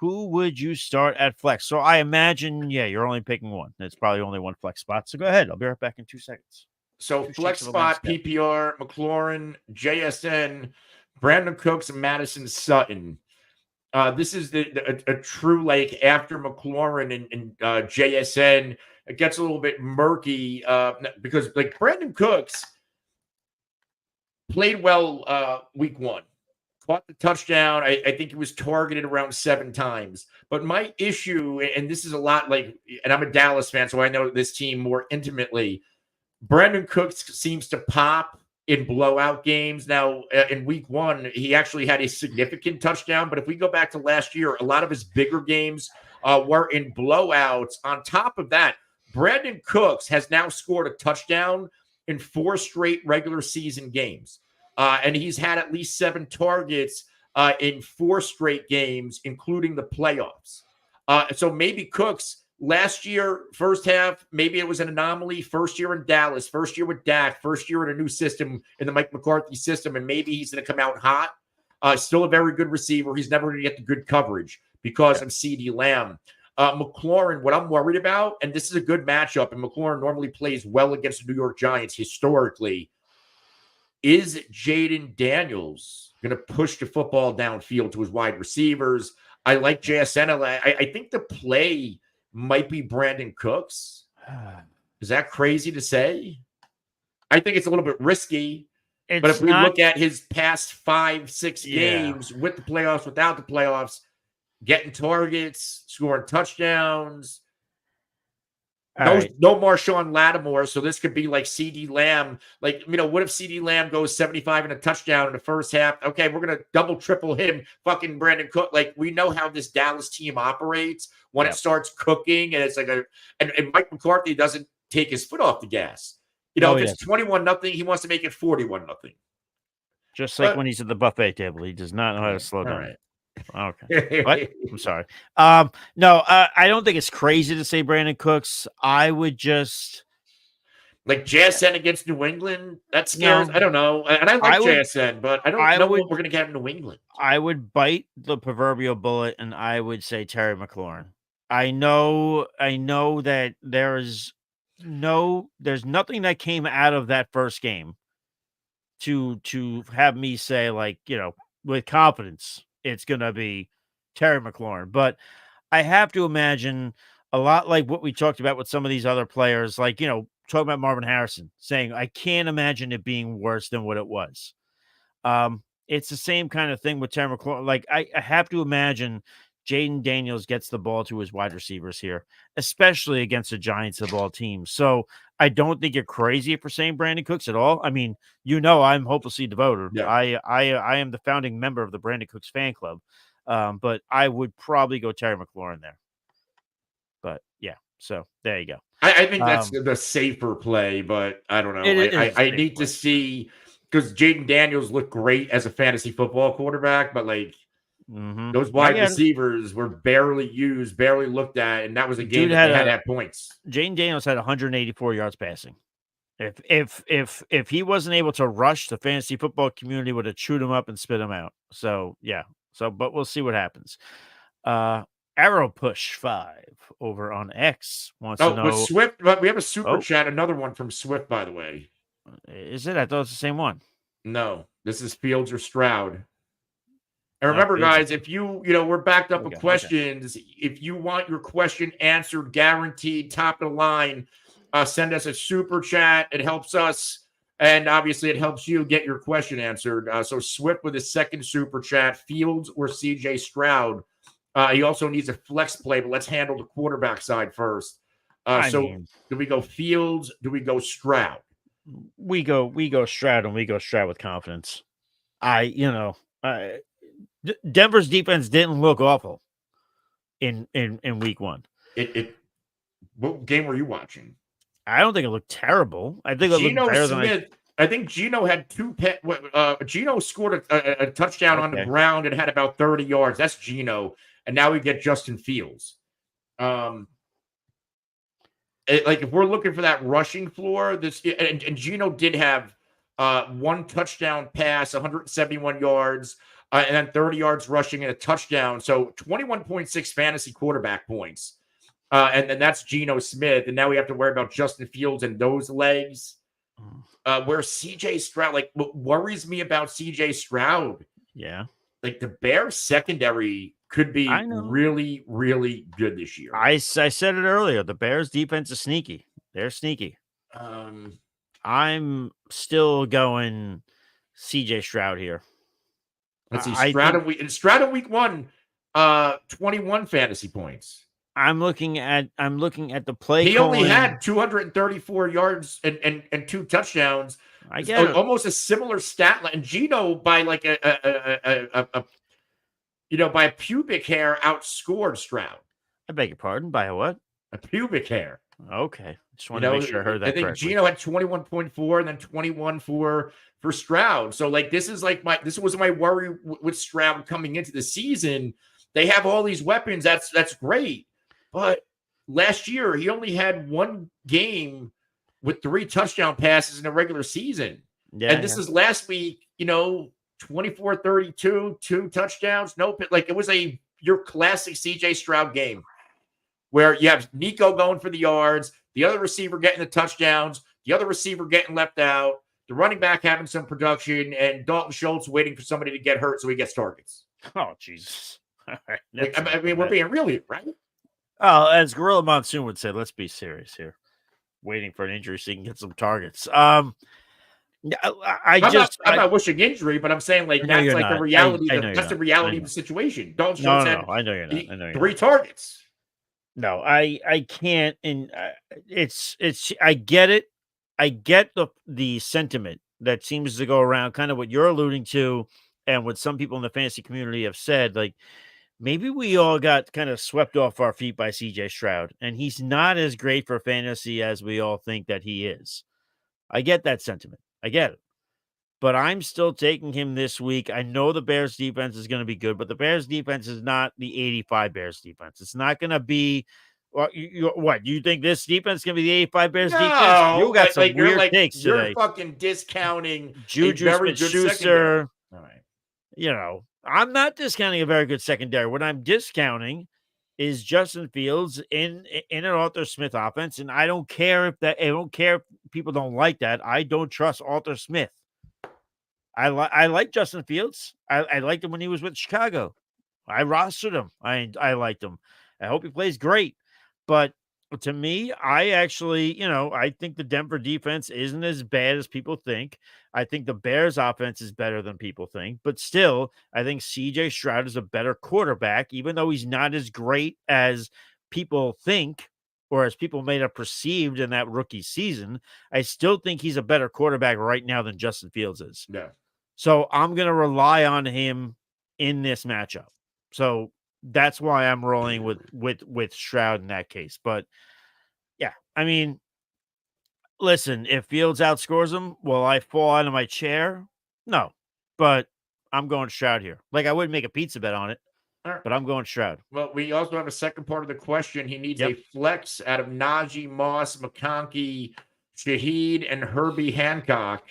who would you start at flex? So I imagine, you're only picking one. It's probably only one flex spot. So go ahead. I'll be right back in 2 seconds. So flex spot, PPR, McLaurin, JSN, Brandon Cooks, and Madison Sutton. This is a true, like, after McLaurin and JSN, it gets a little bit murky because, like, Brandon Cooks played well week 1. Caught the touchdown. I think he was targeted around 7 times. But my issue, and this is a lot like, and I'm a Dallas fan, so I know this team more intimately. Brandon Cooks seems to pop in blowout games. Now, in week 1, he actually had a significant touchdown. But if we go back to last year, a lot of his bigger games were in blowouts. On top of that, Brandon Cooks has now scored a touchdown in 4 straight regular season games. And he's had at least 7 targets in 4 straight games, including the playoffs. So maybe Cooks last year, first half, maybe it was an anomaly. First year in Dallas, first year with Dak, first year in a new system, in the Mike McCarthy system, and maybe he's going to come out hot. Still a very good receiver. He's never going to get the good coverage because of CeeDee Lamb. McLaurin, what I'm worried about, and this is a good matchup, and McLaurin normally plays well against the New York Giants historically, is Jaden Daniels going to push the football downfield to his wide receivers? I like JSN. I think the play might be Brandon Cooks. Is that crazy to say? I think it's a little bit risky. But if we look at his past 5-6 games with the playoffs, without the playoffs, getting targets, scoring touchdowns, no Marshawn Lattimore, so this could be like CeeDee Lamb. Like, what if CeeDee Lamb goes 75 and a touchdown in the first half? Okay, we're going to double, triple him, fucking Brandon Cook. Like, we know how this Dallas team operates when it starts cooking, and it's like and Mike McCarthy doesn't take his foot off the gas. If it's 21-0, he wants to make it 41-0. Just like when he's at the buffet table, he does not know how to slow down. Right. Okay. What? I'm sorry. No, I don't think it's crazy to say Brandon Cooks. I would just like JSN against New England. That scares. No, I don't know. And I like JSN, but I don't know what we're going to get in New England. I would bite the proverbial bullet, and I would say Terry McLaurin. I know that there's nothing that came out of that first game to have me say, like, with confidence, it's going to be Terry McLaurin. But I have to imagine a lot like what we talked about with some of these other players, like, talking about Marvin Harrison, saying, I can't imagine it being worse than what it was. It's the same kind of thing with Terry McLaurin. Like, I have to imagine Jaden Daniels gets the ball to his wide receivers here, especially against the Giants of all teams. So I don't think you're crazy for saying Brandon Cooks at all. I mean, I'm hopelessly devoted. Yeah. I am the founding member of the Brandon Cooks fan club. But I would probably go Terry McLaurin there. But yeah, so there you go. I think that's the safer play, but I don't know. I need to see, because Jaden Daniels looked great as a fantasy football quarterback, but like, those wide receivers were barely used, barely looked at, and that was a game that had points. Jaden Daniels had 184 yards passing. If he wasn't able to rush, the fantasy football community would have chewed him up and spit him out. So yeah. But we'll see what happens. Arrow Push 5 over on X wants to know. With Swift, but we have a super chat, another one from Swift, by the way. Is it? I thought it was the same one. No, this is Fields or Stroud. And remember, busy. guys, if we're backed up with Okay. questions. If you want your question answered, guaranteed, top of the line, send us a super chat. It helps us, and obviously, it helps you get your question answered. So Swift with his second super chat, Fields or C.J. Stroud. He also needs a flex play, but let's handle the quarterback side first. Do we go Fields? Do we go Stroud? We go Stroud, and we go Stroud with confidence. Denver's defense didn't look awful in week one. What game were you watching? I don't think it looked terrible. I think it looked better than I think Geno had Geno scored a touchdown on the ground and had about 30 yards. That's Geno. And now we get Justin Fields. If we're looking for that rushing floor, and Geno did have one touchdown pass, 171 yards, and then 30 yards rushing and a touchdown. So 21.6 fantasy quarterback points. And then that's Geno Smith. And now we have to worry about Justin Fields and those legs. Where CJ Stroud, what worries me about CJ Stroud, the Bears secondary could be really, really good this year. I said it earlier. The Bears defense is sneaky. They're sneaky. I'm still going CJ Stroud here. Let's see. Stroud in week one, 21 fantasy points. I'm looking at the play. He only had 234 yards and 2 touchdowns. I get almost a similar stat line. And Geno by by a pubic hair outscored Stroud. I beg your pardon. By a what? A pubic hair. Okay. Just wanted to make sure I heard that. I think correctly. Geno had 21.4 and then 21 for Stroud. So this was my worry with Stroud coming into the season. They have all these weapons. That's great. But last year, he only had one game with 3 touchdown passes in a regular season. And this is last week, 24-32, 2 touchdowns. Nope. It was your classic CJ Stroud game where you have Nico going for the yards, the other receiver getting the touchdowns, the other receiver getting left out, the running back having some production, and Dalton Schultz waiting for somebody to get hurt so he gets targets. Oh, Jesus. All right. We're being real here, right? Oh, as Gorilla Monsoon would say, let's be serious here. Waiting for an injury so he can get some targets. I'm not wishing injury, but I'm saying that's the reality. That's the reality of the situation. Dalton Schultz had I know you're not. I know 3 targets. No, I can't. And I get it. I get the sentiment that seems to go around, kind of what you're alluding to, and what some people in the fantasy community have said. Maybe we all got kind of swept off our feet by CJ Stroud, and he's not as great for fantasy as we all think that he is. I get that sentiment. I get it. But I'm still taking him this week. I know the Bears defense is going to be good, but the Bears defense is not the 85 Bears defense. It's not going to be what you think this defense is going to be the 85 Bears defense? You got some weird takes today. You're fucking discounting Juju Smith-Schuster. All right. I'm not discounting a very good secondary. What I'm discounting is Justin Fields in an Arthur Smith offense, and I don't care if people don't like that. I don't trust Arthur Smith. I like Justin Fields. I liked him when he was with Chicago. I rostered him. I liked him. I hope he plays great. But to me, I actually, I think the Denver defense isn't as bad as people think. I think the Bears offense is better than people think. But still, I think CJ Stroud is a better quarterback, even though he's not as great as people think or as people may have perceived in that rookie season. I still think he's a better quarterback right now than Justin Fields is. Yeah. So I'm going to rely on him in this matchup. So that's why I'm rolling with Stroud in that case. But yeah, I mean, listen, if Fields outscores him, will I fall out of my chair? No, but I'm going Stroud here. I wouldn't make a pizza bet on it, but I'm going Stroud. Well, we also have a second part of the question. He needs a flex out of Najee, Moss, McConkey, Shaheed, and Herbie Hancock.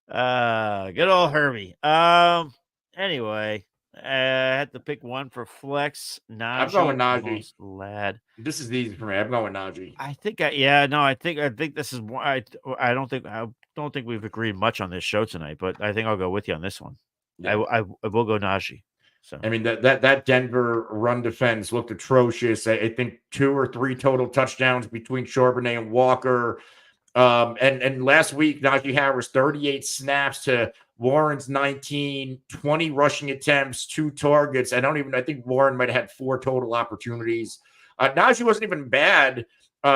Good old Herbie. Anyway, I had to pick one for flex. I'm going Najee, Najee. Moss, Lad. This is easy for me. I'm going Najee. I think I think this is why I don't think we've agreed much on this show tonight, but I think I'll go with you on this one. I, Yeah. I will go Najee. So I mean that Denver run defense looked atrocious. I think 2 or 3 total touchdowns between Charbonnet and Walker. And last week, Najee Harris 38 snaps to Warren's 19, 20 rushing attempts, 2 targets. I think Warren might have had 4 total opportunities. Najee wasn't even bad.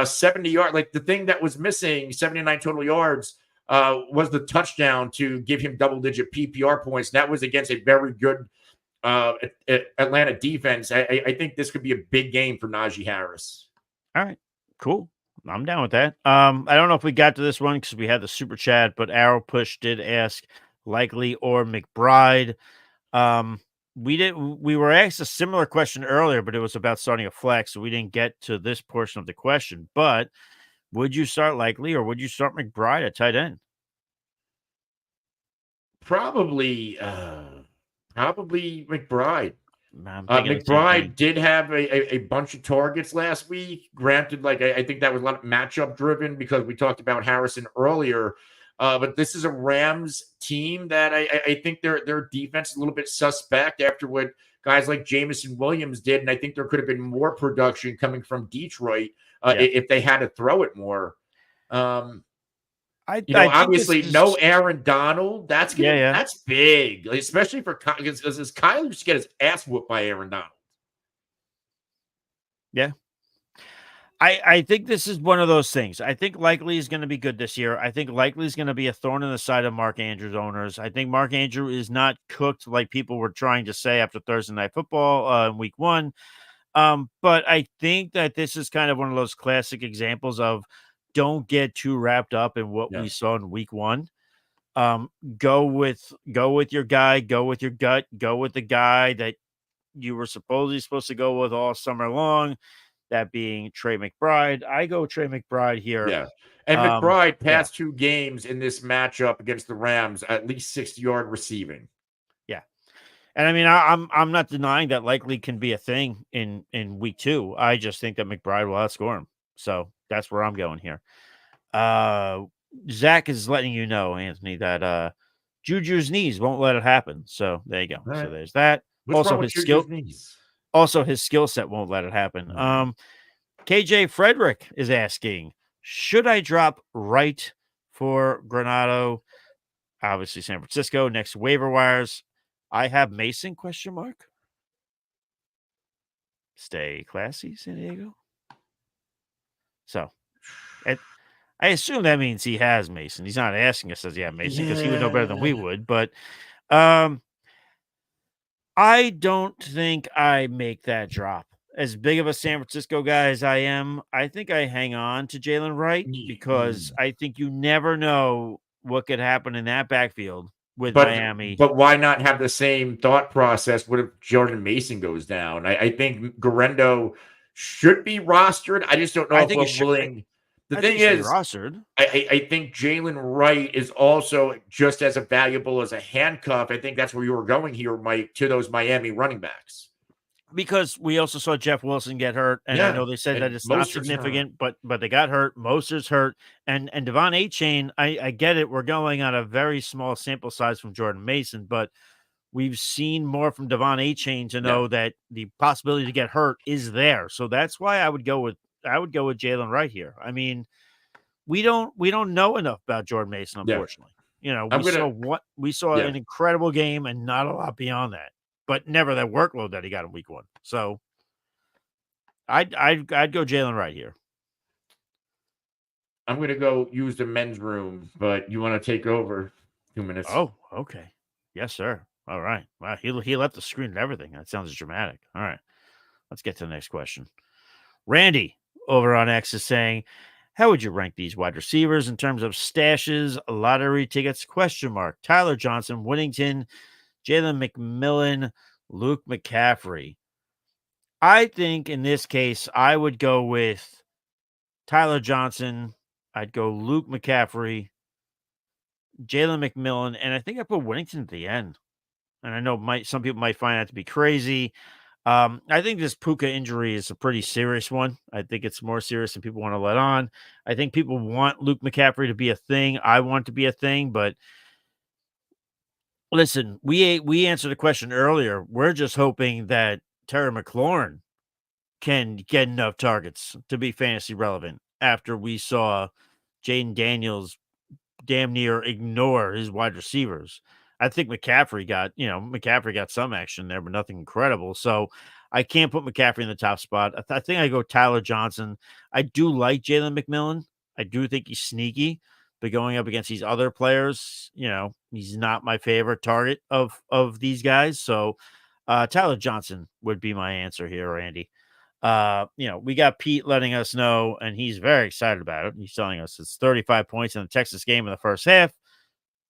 70 yards. Like the thing that was missing, 79 total yards, was the touchdown to give him double-digit PPR points. That was against a very good Atlanta defense. I think this could be a big game for Najee Harris. all right, cool. I'm down with that. I don't know if we got to this one because we had the super chat, but Arrow Push did ask Likely or McBride. We were asked a similar question earlier, but it was about starting a flex, so we didn't get to this portion of the question. But would you start Likely or would you start McBride at tight end? Probably McBride. I'm thinking the same thing. McBride did have a bunch of targets last week. Granted, like I think that was a lot of matchup driven because we talked about Harrison earlier. But this is a Rams team that I think their defense is a little bit suspect after what guys like Jameson Williams did, and I think there could have been more production coming from Detroit if they had to throw it more. I think Obviously, this is, no Aaron Donald. That's yeah. that's big, like, especially for because Kyler used to get his ass whooped by Aaron Donald. Yeah. I think this is one of those things. I think Likely is going to be good this year. I think Likely is going to be a thorn in the side of Mark Andrews owners. I think Mark Andrew is not cooked like people were trying to say after Thursday Night Football in week 1. But I think that this is kind of one of those classic examples of don't get too wrapped up in what we saw in week 1. Go with your guy, go with your gut, go with the guy that you were supposed to go with all summer long. That being Trey McBride. I go Trey McBride here. Yeah. And McBride past 2 games in this matchup against the Rams, at least 60-yard receiving. Yeah. And I mean, I'm not denying that Likely can be a thing in week 2. I just think that McBride will outscore him. So that's where I'm going here. Zach is letting you know, Anthony, that Juju's knees won't let it happen. So there you go. Right. So there's that. What's also, his skill set won't let it happen. KJ Frederick is asking, should I drop Wright for Granado? Obviously, San Francisco next waiver wires. I have Mason ? Stay classy, San Diego. So, I assume that means he has Mason. He's not asking us, does he have Mason? Because he would know better than we would. But I don't think I make that drop. As big of a San Francisco guy as I am, I think I hang on to Jalen Wright because I think you never know what could happen in that backfield with Miami. But why not have the same thought process? What if Jordan Mason goes down? I think Garendo should be rostered. I just don't know if we're willing. The thing is, rostered. I think Jalen Wright is also just as valuable as a handcuff. I think that's where you were going here, Mike, to those Miami running backs. Because we also saw Jeff Wilson get hurt, and I know they said that it's not significant, but they got hurt. Moster's hurt, and Devon Achane. I get it. We're going on a very small sample size from Jordan Mason, but we've seen more from Devon Achane to know that the possibility to get hurt is there. So that's why I would go with Jalen Wright here. I mean, we don't know enough about Jordan Mason, unfortunately. We saw an incredible game and not a lot beyond that. But never that workload that he got in week 1. So I'd go Jalen Wright here. I'm going to go use the men's room, but you want to take over 2 minutes? Oh, okay. Yes, sir. All right. Wow, he left the screen and everything. That sounds dramatic. All right. Let's get to the next question. Randy over on X is saying, how would you rank these wide receivers in terms of stashes, lottery tickets, ? Tyler Johnson, Whittington, Jalen McMillan, Luke McCaffrey. I think in this case, I would go with Tyler Johnson. I'd go Luke McCaffrey, Jalen McMillan, and I think I put Whittington at the end. and I know some people might find that to be crazy. I think this Puka injury is a pretty serious one. I think it's more serious than people want to let on. I think people want Luke McCaffrey to be a thing. I want it to be a thing, but listen, we answered the question earlier. We're just hoping that Terry McLaurin can get enough targets to be fantasy relevant after we saw Jaden Daniels damn near ignore his wide receivers. I think McCaffrey got some action there, but nothing incredible. So I can't put McCaffrey in the top spot. I think I go Tyler Johnson. I do like Jalen McMillan. I do think he's sneaky, but going up against these other players, he's not my favorite target of these guys. So Tyler Johnson would be my answer here, Randy. We got Pete letting us know, and he's very excited about it. He's telling us it's 35 points in the Texas game in the first half.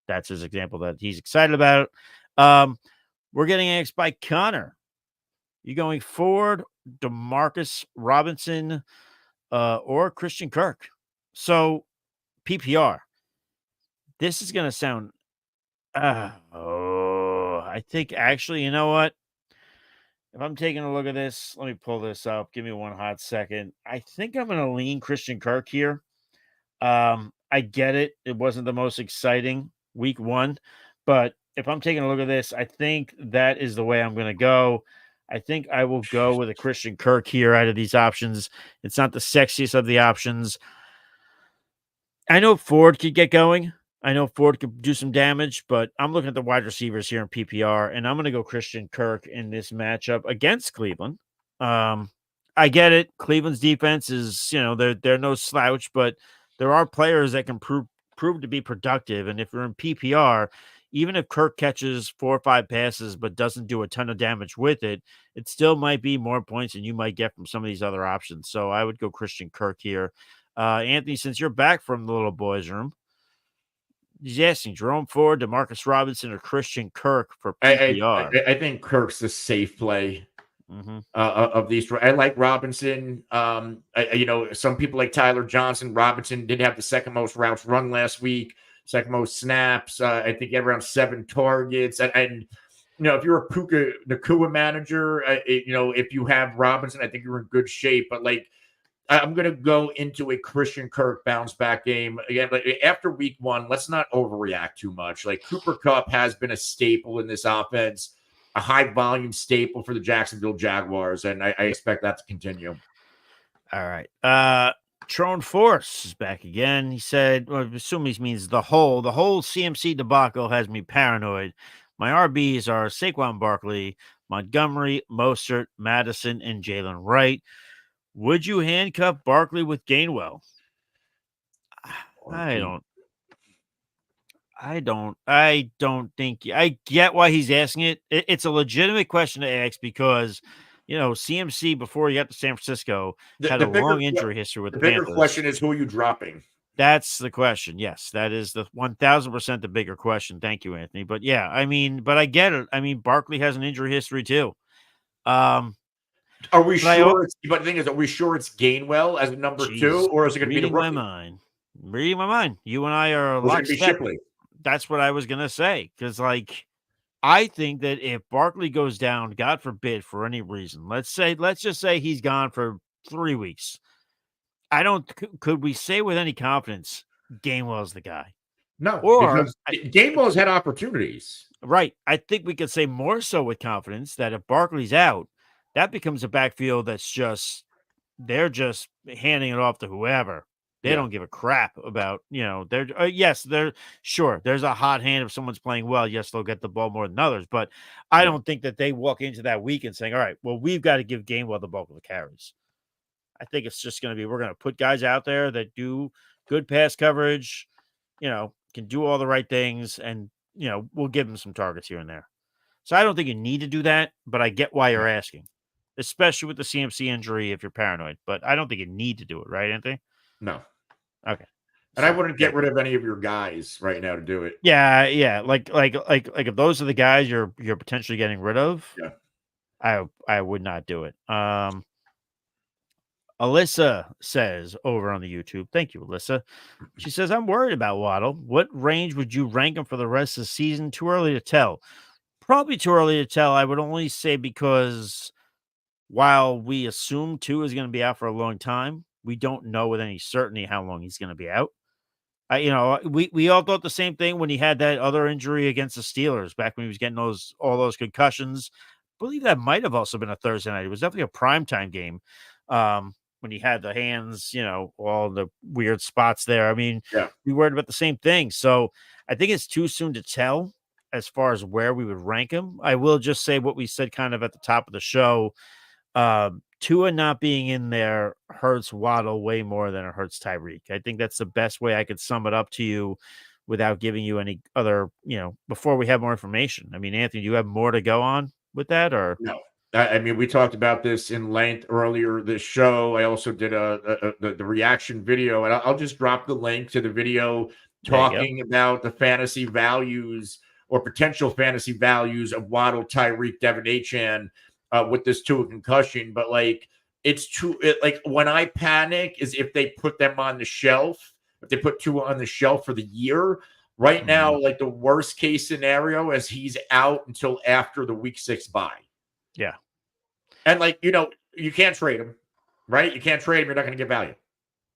That's his example that he's excited about it. We're getting asked by Connor. You going Ford, Demarcus Robinson, or Christian Kirk? So PPR. This is going to sound. I think actually, you know what? If I'm taking a look at this, let me pull this up. Give me one hot second. I think I'm going to lean Christian Kirk here. I get it. It wasn't the most exciting week one, but if I'm taking a look at this, I think that is the way I'm going to go. I think I will go with a Christian Kirk here out of these options. It's not the sexiest of the options. I know Ford could get going. I know Ford could do some damage, but I'm looking at the wide receivers here in PPR, and I'm going to go Christian Kirk in this matchup against Cleveland. I get it. Cleveland's defense is, they're no slouch, but there are players that can prove to be productive. And if you're in PPR, even if Kirk catches 4 or 5 passes but doesn't do a ton of damage with it, it still might be more points than you might get from some of these other options. So I would go Christian Kirk here. Anthony, since you're back from the little boys' room, he's asking Jerome Ford, Demarcus Robinson, or Christian Kirk for PPR. I think Kirk's the safe play. Mm-hmm. Of these. I like Robinson. Some people like Tyler Johnson. Robinson did have the second most routes run last week, second most snaps. I think he had around 7 targets. And if you're a Puka Nakua manager, if you have Robinson, I think you're in good shape. But I'm going to go into a Christian Kirk bounce back game again. But after week one, let's not overreact too much. Cooper Kupp has been a staple in this offense, a high volume staple for the Jacksonville Jaguars, and I expect that to continue. All right. Tron Force is back again. He said, well, I assume he means the whole CMC debacle has me paranoid. My RBs are Saquon Barkley, Montgomery, Mostert, Madison, and Jalen Wright. Would you handcuff Barkley with Gainwell? I don't think. I get why he's asking it. It's a legitimate question to ask because, CMC before he got to San Francisco had a long injury history with the Panthers. The bigger question is, who are you dropping? That's the question. Yes, that is the 1000% the bigger question. Thank you, Anthony. But yeah, but I get it. Barkley has an injury history too. Are we sure? But the thing is, are we sure it's Gainwell as number 2, or is it going to be the rookie? Reading my mind. You and I are lockstep. That's what I was going to say. Because, I think that if Barkley goes down, God forbid, for any reason, let's just say he's gone for 3 weeks. Could we say with any confidence Gainwell's the guy? No, because Gainwell's had opportunities. Right. I think we could say more so with confidence that if Barkley's out, that becomes a backfield that's they're just handing it off to whoever. They don't give a crap about, they're sure there's a hot hand if someone's playing well. Yes, they'll get the ball more than others, but I don't think that they walk into that weekend saying, all right, well, we've got to give Gainwell the bulk of the carries. I think it's just going to be, we're going to put guys out there that do good pass coverage, can do all the right things, and, we'll give them some targets here and there. So I don't think you need to do that, but I get why you're asking, especially with the CMC injury if you're paranoid, but I don't think you need to do it, right, Anthony? No. Okay. And I wouldn't get rid of any of your guys right now to do it. Yeah. Like if those are the guys you're potentially getting rid of, I would not do it. Alyssa says over on the YouTube, thank you, Alyssa. She says, I'm worried about Waddle. What range would you rank him for the rest of the season? Too early to tell. Probably too early to tell. I would only say because while we assume Tua is going to be out for a long time, we don't know with any certainty how long he's going to be out. We all thought the same thing when he had that other injury against the Steelers back when he was getting all those concussions. I believe that might have also been a Thursday night. It was definitely a primetime game. When he had the hands, all the weird spots there. I mean, Yeah. we worried about the same thing. So I think it's too soon to tell as far as where we would rank him. I will just say what we said kind of at the top of the show. Tua not being in there hurts Waddle way more than it hurts Tyreek. I think that's the best way I could sum it up to you without giving you any other, before we have more information. I mean, Anthony, do you have more to go on with that or? No. I mean, we talked about this in length earlier this show. I also did the reaction video, and I'll just drop the link to the video talking about the fantasy values or potential fantasy values of Waddle, Tyreek, Devin Achane with this Tua concussion. But when I panic is if they put them on the shelf, if they put Tua on the shelf for the year. Right now, like the worst case scenario is he's out until after the week 6 bye. Yeah. And you can't trade him, right? You can't trade him. You're not going to get value.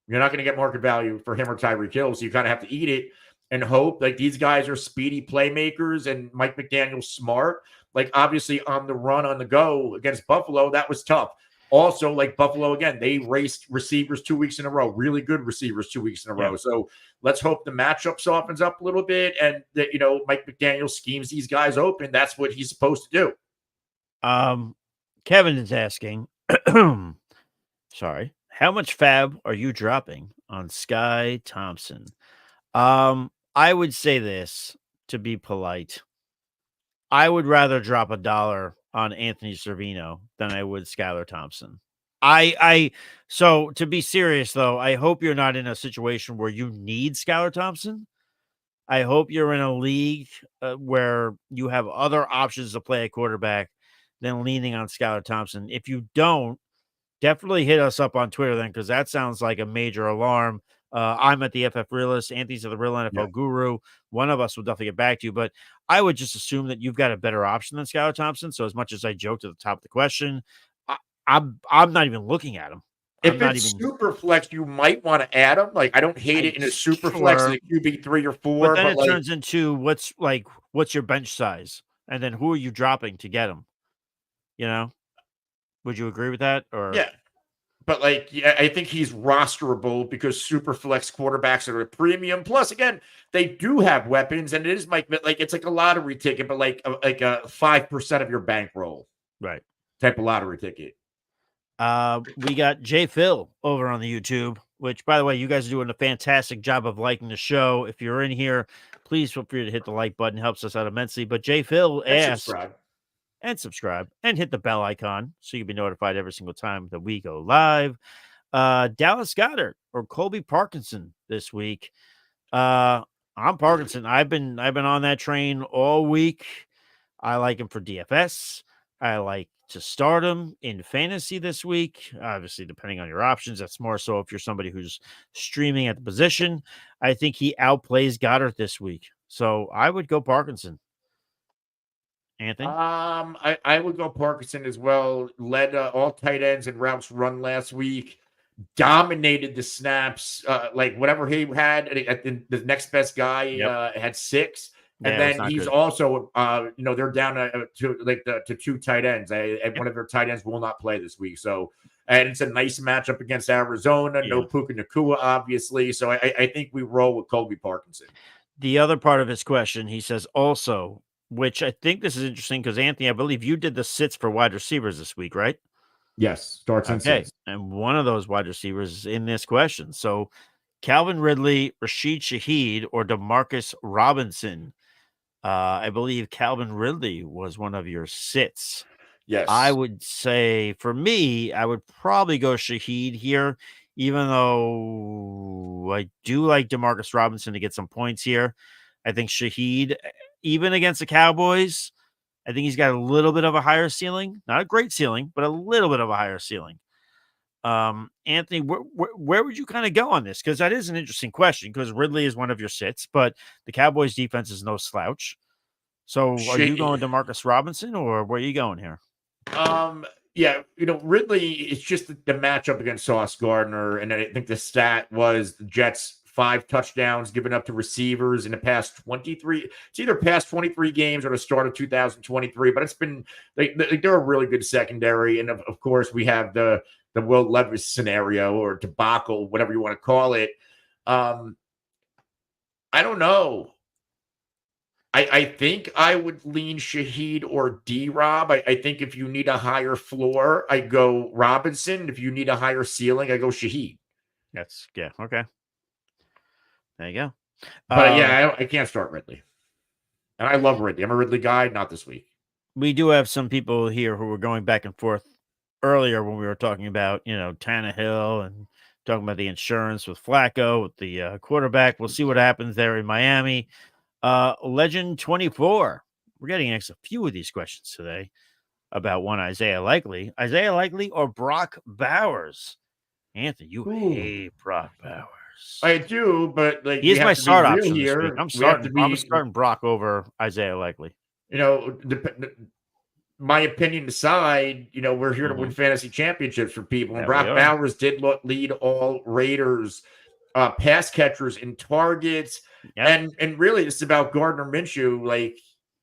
You're not going to get market value for him or Tyreek Hill. So you kind of have to eat it and hope. Like these guys are speedy playmakers and Mike McDaniel's smart. Like obviously on the run, on the go against Buffalo, that was tough. Also, like Buffalo, again, they raced receivers 2 weeks in a row, really good receivers 2 weeks in a row. So let's hope the matchup softens up a little bit and that, Mike McDaniel schemes these guys open. That's what he's supposed to do. Kevin is asking, sorry, how much fab are you dropping on Sky Thompson? I would say this to be polite. I would rather drop $1 on Anthony Servino than I would Skylar Thompson. So to be serious though, I hope you're not in a situation where you need Skylar Thompson. I hope you're in a league where you have other options to play a quarterback than leaning on Skylar Thompson. If you don't, definitely hit us up on Twitter then, because that sounds like a major alarm. I'm at the FF Realist. Anthony's at the Real NFL Guru. One of us will definitely get back to you, but I would just assume that you've got a better option than Skylar Thompson. So as much as I joked at the top of the question, I'm not even looking at him. If it's super flex, you might want to add him. Like I don't hate it in a super flex, like QB 3 or 4. But then it turns into what's your bench size, and then who are you dropping to get him? Would you agree with that? Or yeah. But I think he's rosterable because super flex quarterbacks are a premium. Plus, again, they do have weapons, and it is it's like a lottery ticket, but like a 5% of your bankroll, right? Type of lottery ticket. We got Jay Phil over on the YouTube, which, by the way, you guys are doing a fantastic job of liking the show. If you're in here, please feel free to hit the like button; it helps us out immensely. But Jay Phil asks. Subscribe and hit the bell icon so you'll be notified every single time that we go live. Dallas Goedert or Colby Parkinson this week. I'm Parkinson. I've been on that train all week. I like him for DFS. I like to start him in fantasy this week. Obviously, depending on your options, that's more so if you're somebody who's streaming at the position. I think he outplays Goddard this week, so I would go Parkinson. Anthony? I would go Parkinson as well. Led all tight ends and routes run last week. Dominated the snaps. Whatever he had, the next best guy had 6. And then he's also, they're down to 2 tight ends. One of their tight ends will not play this week. So, and it's a nice matchup against Arizona. No Puka Nacua, obviously. So I think we roll with Colby Parkinson. The other part of his question, he says also, which I think this is interesting because, Anthony, I believe you did the sits for wide receivers this week, right? Yes, starts and sits. And one of those wide receivers is in this question. So, Calvin Ridley, Rashid Shaheed, or Demarcus Robinson. I believe Calvin Ridley was one of your sits. Yes. I would say, for me, I would probably go Shaheed here, even though I do like Demarcus Robinson to get some points here. I think Shaheed, even against the Cowboys, I think he's got a little bit of a higher ceiling. Not a great ceiling, but a little bit of a higher ceiling. Anthony, where would you kind of go on this? Because that is an interesting question, because Ridley is one of your sits, but the Cowboys defense is no slouch. So are you going to Marcus Robinson or where are you going here? Yeah, Ridley, it's just the matchup against Sauce Gardner. And I think the stat was the Jets 5 touchdowns given up to receivers in the past 23. It's either past 23 games or the start of 2023, but it's been they're a really good secondary. And of course, we have the Will Levis scenario or debacle, whatever you want to call it. I don't know. I think I would lean Shaheed or D-Rob. I think if you need a higher floor, I go Robinson. If you need a higher ceiling, I go Shaheed. Okay. There you go. But I can't start Ridley. And I love Ridley. I'm a Ridley guy, not this week. We do have some people here who were going back and forth earlier when we were talking about, Tannehill and talking about the insurance with Flacco, with the quarterback. We'll see what happens there in Miami. Legend 24. We're getting asked a few of these questions today about one Isaiah Likely or Brock Bowers. Anthony, you hate Brock Bowers. I do, but he's my start option this week. I'm starting Brock over Isaiah Likely. My opinion aside, we're here to win fantasy championships for people. And Brock Bowers did lead all Raiders pass catchers in targets. Yep. And really, it's about Gardner Minshew. Like,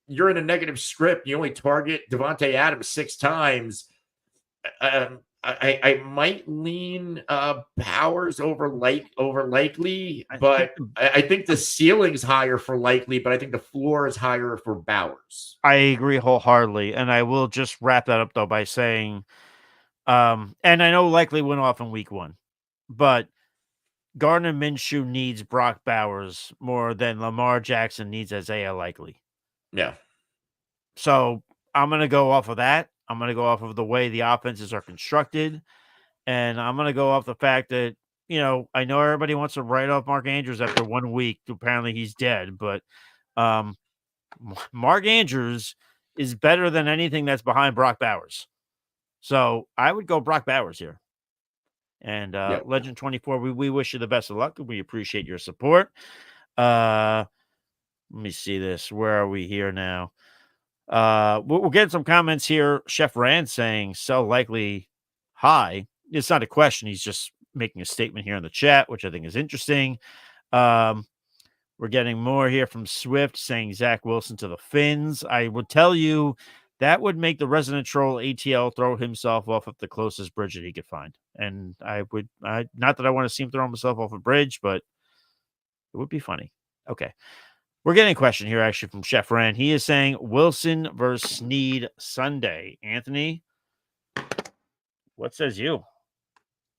you're in a negative script. You only target Devontae Adams 6 times. I might lean Bowers over Likely, but I think the ceiling's higher for Likely, but I think the floor is higher for Bowers. I agree wholeheartedly, and I will just wrap that up though by saying, and I know Likely went off in week 1, but Gardner Minshew needs Brock Bowers more than Lamar Jackson needs Isaiah Likely. Yeah. So I'm going to go off of that. I'm going to go off of the way the offenses are constructed. And I'm going to go off the fact that, I know everybody wants to write off Mark Andrews after 1 week. Apparently he's dead. But Mark Andrews is better than anything that's behind Brock Bowers. So I would go Brock Bowers here. And Legend 24, we wish you the best of luck. We appreciate your support. Let me see this. Where are we here now? We'll get some comments here. Chef Rand saying sell Likely high. It's not a question. He's just making a statement here in the chat, which I think is interesting. We're getting more here from Swift saying Zach Wilson to the Finns. I would tell you that would make the resident troll ATL throw himself off of the closest bridge that he could find. And not that I want to see him throw himself off a bridge, but it would be funny. Okay. We're getting a question here actually from Chef Rand. He is saying Wilson versus Snead Sunday. Anthony, what says you?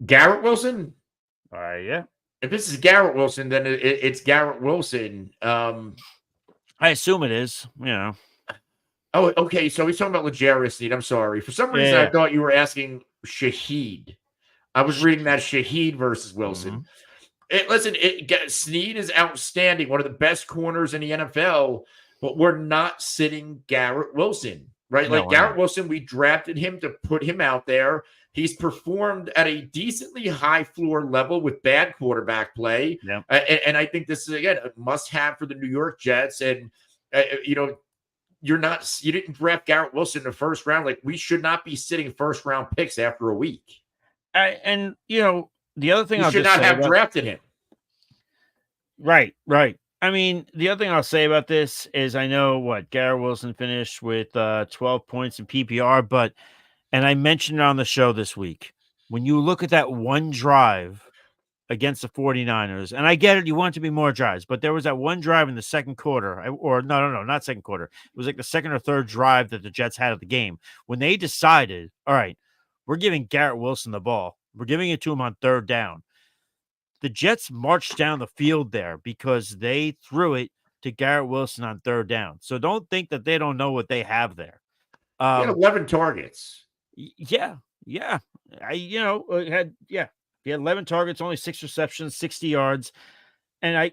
Garrett Wilson? Yeah. If this is Garrett Wilson, then it's Garrett Wilson. I assume it is, Oh, okay. So he's talking about L'Jarius Sneed. I'm sorry. For some reason, I thought you were asking Shaheed. I was reading that Shaheed versus Wilson. Listen, Sneed is outstanding, one of the best corners in the NFL, but we're not sitting Garrett Wilson, right? No, Garrett Wilson, we drafted him to put him out there. He's performed at a decently high floor level with bad quarterback play. Yeah. And I think this is, again, a must-have for the New York Jets. And, you didn't draft Garrett Wilson in the first round. Like, we should not be sitting first-round picks after a week. The other thing I should not have drafted him. Right. I mean, the other thing I'll say about this is I know Garrett Wilson finished with 12 points in PPR, and I mentioned it on the show this week. When you look at that one drive against the 49ers, and I get it, you want it to be more drives, but there was that one drive in the second quarter, no, not second quarter. It was like the second or third drive that the Jets had of the game when they decided, all right, we're giving Garrett Wilson the ball. We're giving it to him on third down. The Jets marched down the field there because they threw it to Garrett Wilson on third down. So don't think that they don't know what they have there. He had 11 targets. Yeah. He had 11 targets, only 6 receptions, 60 yards. And I'm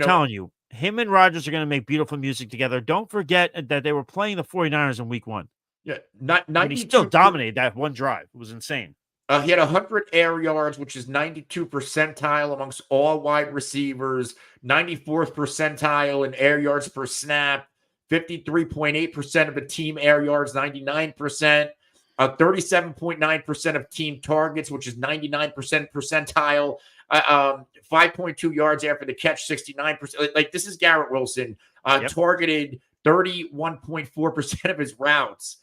telling you, him and Rodgers are going to make beautiful music together. Don't forget that they were playing the 49ers in week 1. Yeah. But he still dominated that one drive. It was insane. He had 100 air yards, which is 92 percentile amongst all wide receivers, 94th percentile in air yards per snap, 53.8% of the team air yards, 99%, 37.9% of team targets, which is 99% percentile, 5.2 yards after the catch, 69%. Like, this is Garrett Wilson, targeted 31.4% of his routes.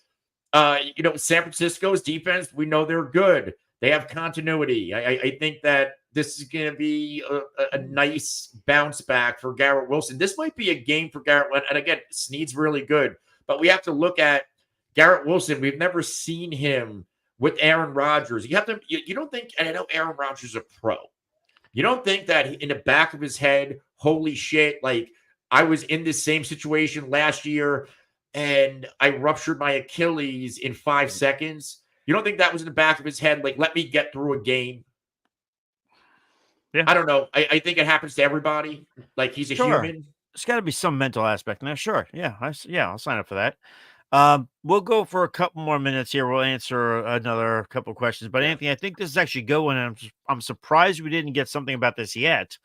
San Francisco's defense, we know they're good. They have continuity. I think that this is going to be a nice bounce back for Garrett Wilson. This might be a game for Garrett. And again, Snead's really good, but we have to look at Garrett Wilson. We've never seen him with Aaron Rodgers. You don't think, and I know Aaron Rodgers is a pro. You don't think that in the back of his head, holy shit, like, I was in this same situation last year and I ruptured my Achilles in 5 seconds. You don't think that was in the back of his head? Like, let me get through a game. Yeah. I don't know. I think it happens to everybody. Like, he's a human. There's got to be some mental aspect in there. Sure. Yeah. I'll sign up for that. We'll go for a couple more minutes here. We'll answer another couple of questions. But Anthony, I think this is actually going, and I'm surprised we didn't get something about this yet.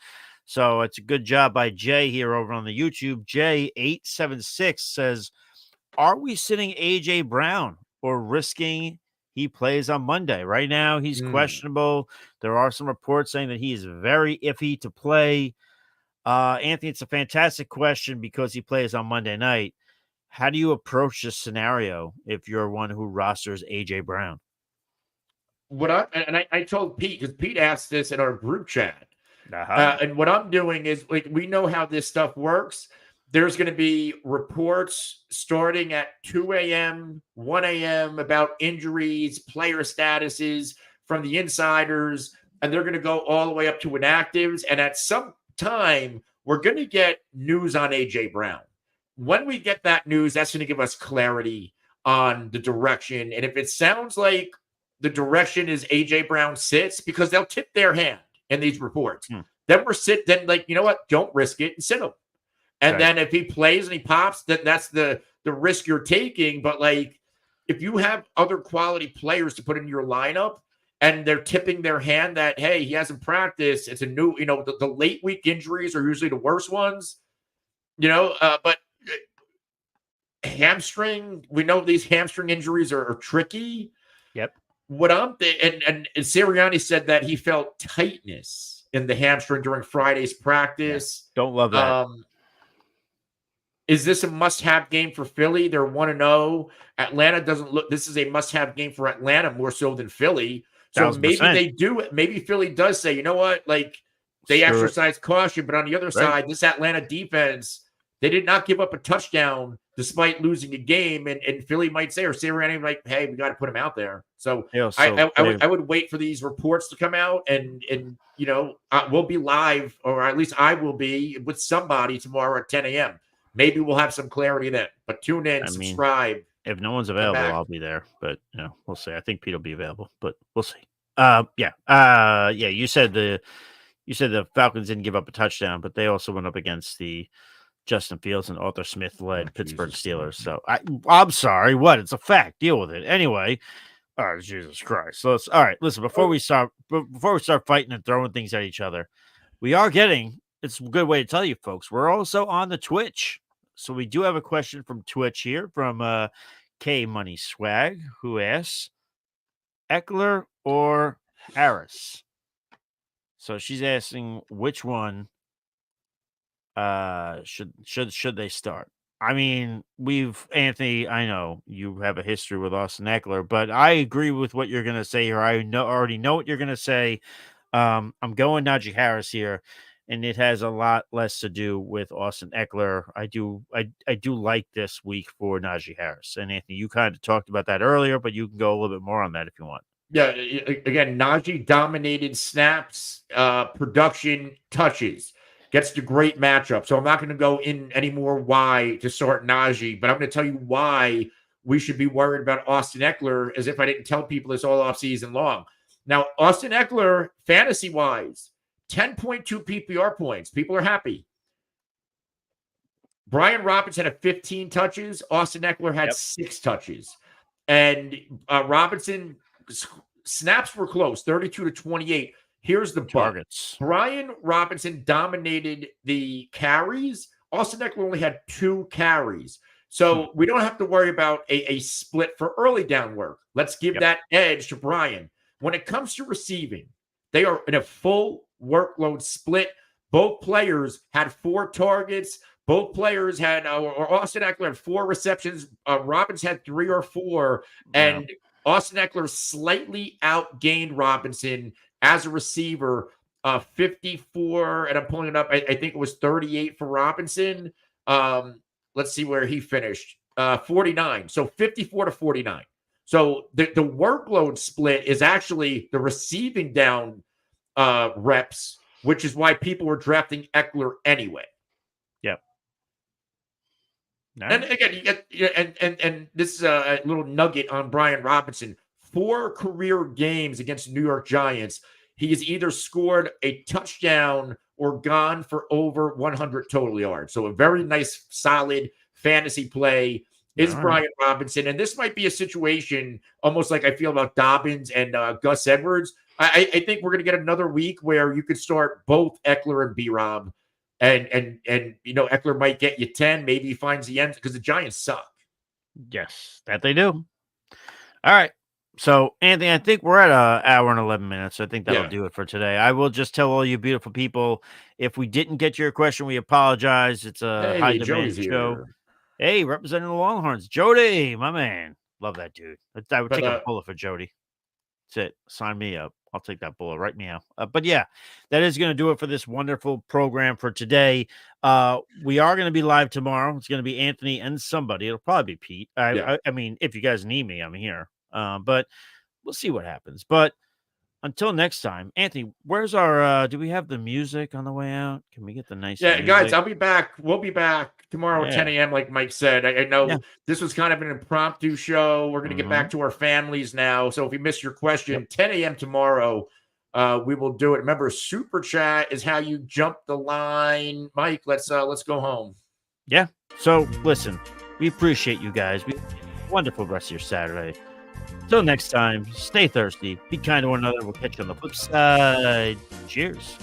So it's a good job by Jay here over on the YouTube. Jay876 says, are we sitting AJ Brown or risking he plays on Monday? Right now, he's questionable. There are some reports saying that he is very iffy to play. Anthony, it's a fantastic question because he plays on Monday night. How do you approach this scenario if you're one who rosters AJ Brown? I told Pete, because Pete asked this in our group chat. And what I'm doing is, like, we know how this stuff works. There's going to be reports starting at 2 a.m., 1 a.m. about injuries, player statuses from the insiders, and they're going to go all the way up to inactives. And at some time, we're going to get news on AJ Brown. When we get that news, that's going to give us clarity on the direction. And if it sounds like the direction is AJ Brown sits, because they'll tip their hand in these reports, then you know what? Don't risk it and sit him. And then if he plays and he pops, then that's the risk you're taking. But, like, if you have other quality players to put in your lineup and they're tipping their hand that, hey, he hasn't practiced, it's a new, the late week injuries are usually the worst ones, but hamstring, we know these hamstring injuries are tricky. Yep. What and Sirianni said that he felt tightness in the hamstring during Friday's practice. Yeah. Don't love that. Is this a must-have game for Philly? They're 1-0. Atlanta doesn't look. This is a must-have game for Atlanta more so than Philly. So 1,000%. maybe they do it. Maybe Philly does say, you know what? Like, they exercise caution. But on the other side, this Atlanta defense, they did not give up a touchdown despite losing a game. And Philly might say, or Sirianni like, hey, we got to put him out there. So, I would wait for these reports to come out, and we'll be live, or at least I will be with somebody tomorrow at 10 a.m. Maybe we'll have some clarity then. But tune in, subscribe. If no one's available, I'll be there. But we'll see. I think Pete will be available, but we'll see. You said the Falcons didn't give up a touchdown, but they also went up against the Justin Fields and Arthur Smith led Pittsburgh Steelers. So I'm sorry. What? It's a fact. Deal with it anyway. Oh, Jesus Christ. So all right. Listen, before we start fighting and throwing things at each other, we are getting. It's a good way to tell you folks. We're also on the Twitch. So we do have a question from Twitch here from K Money Swag, who asks Eckler or Harris. So she's asking which one should they start. I mean, Anthony, I know you have a history with Austin Eckler, but I agree with what you're gonna say here. I already know what you're gonna say. I'm going Najee Harris here. And it has a lot less to do with Austin Eckler. I do like this week for Najee Harris. And Anthony, you kind of talked about that earlier, but you can go a little bit more on that if you want. Yeah, again, Najee dominated snaps, production, touches. Gets the great matchup. So I'm not going to go in any more why to start Najee, but I'm going to tell you why we should be worried about Austin Eckler, as if I didn't tell people this all offseason long. Now, Austin Eckler, fantasy-wise, 10.2 PPR points. People are happy. Brian Robinson had 15 touches. Austin Eckler had 6 touches. And Robinson, snaps were close, 32-28. Here's the targets. Brian Robinson dominated the carries. Austin Eckler only had 2 carries. So we don't have to worry about a split for early down work. Let's give that edge to Brian. When it comes to receiving, they are in a full workload split. Both players had 4 targets. Both players had, or Austin Eckler had 4 receptions. Robbins had 3 or 4. And Austin Eckler slightly outgained Robinson as a receiver, 54. And I'm pulling it up. I think it was 38 for Robinson. Let's see where he finished. 49. So 54 to 49. So the workload split is actually the receiving down reps, which is why people were drafting Eckler anyway. Yep. And again, you get and this is a little nugget on Brian Robinson. 4 career games against New York Giants, he has either scored a touchdown or gone for over 100 total yards. So a very nice, solid fantasy play is Brian Robinson. And this might be a situation almost like I feel about Dobbins and Gus Edwards. I think we're going to get another week where you could start both Eckler and B-Rob. And you know, Eckler might get you 10. Maybe he finds the end because the Giants suck. Yes, that they do. All right. So, Anthony, I think we're at an hour and 11 minutes. I think that'll do it for today. I will just tell all you beautiful people, if we didn't get your question, we apologize. It's a high-demand show. Here. Hey, representing the Longhorns, Jody, my man. Love that dude. I would take a bullet for Jody. That's it. Sign me up. I'll take that bullet right now. But yeah, that is going to do it for this wonderful program for today. We are going to be live tomorrow. It's going to be Anthony and somebody. It'll probably be Pete. I mean, if you guys need me, I'm here. But we'll see what happens. But until next time, Anthony, where's our do we have the music on the way out? Can we get the nice music? Guys, I'll be back. We'll be back tomorrow at 10 a.m. like Mike said. I know this was kind of an impromptu show. We're going to get back to our families now. So if you missed your question, 10 a.m. tomorrow, we will do it. Remember, Super Chat is how you jump the line. Mike, let's go home. Yeah. So listen, we appreciate you guys. Wonderful rest of your Saturday. Till next time, stay thirsty, be kind to one another. We'll catch you on the flip side. Cheers.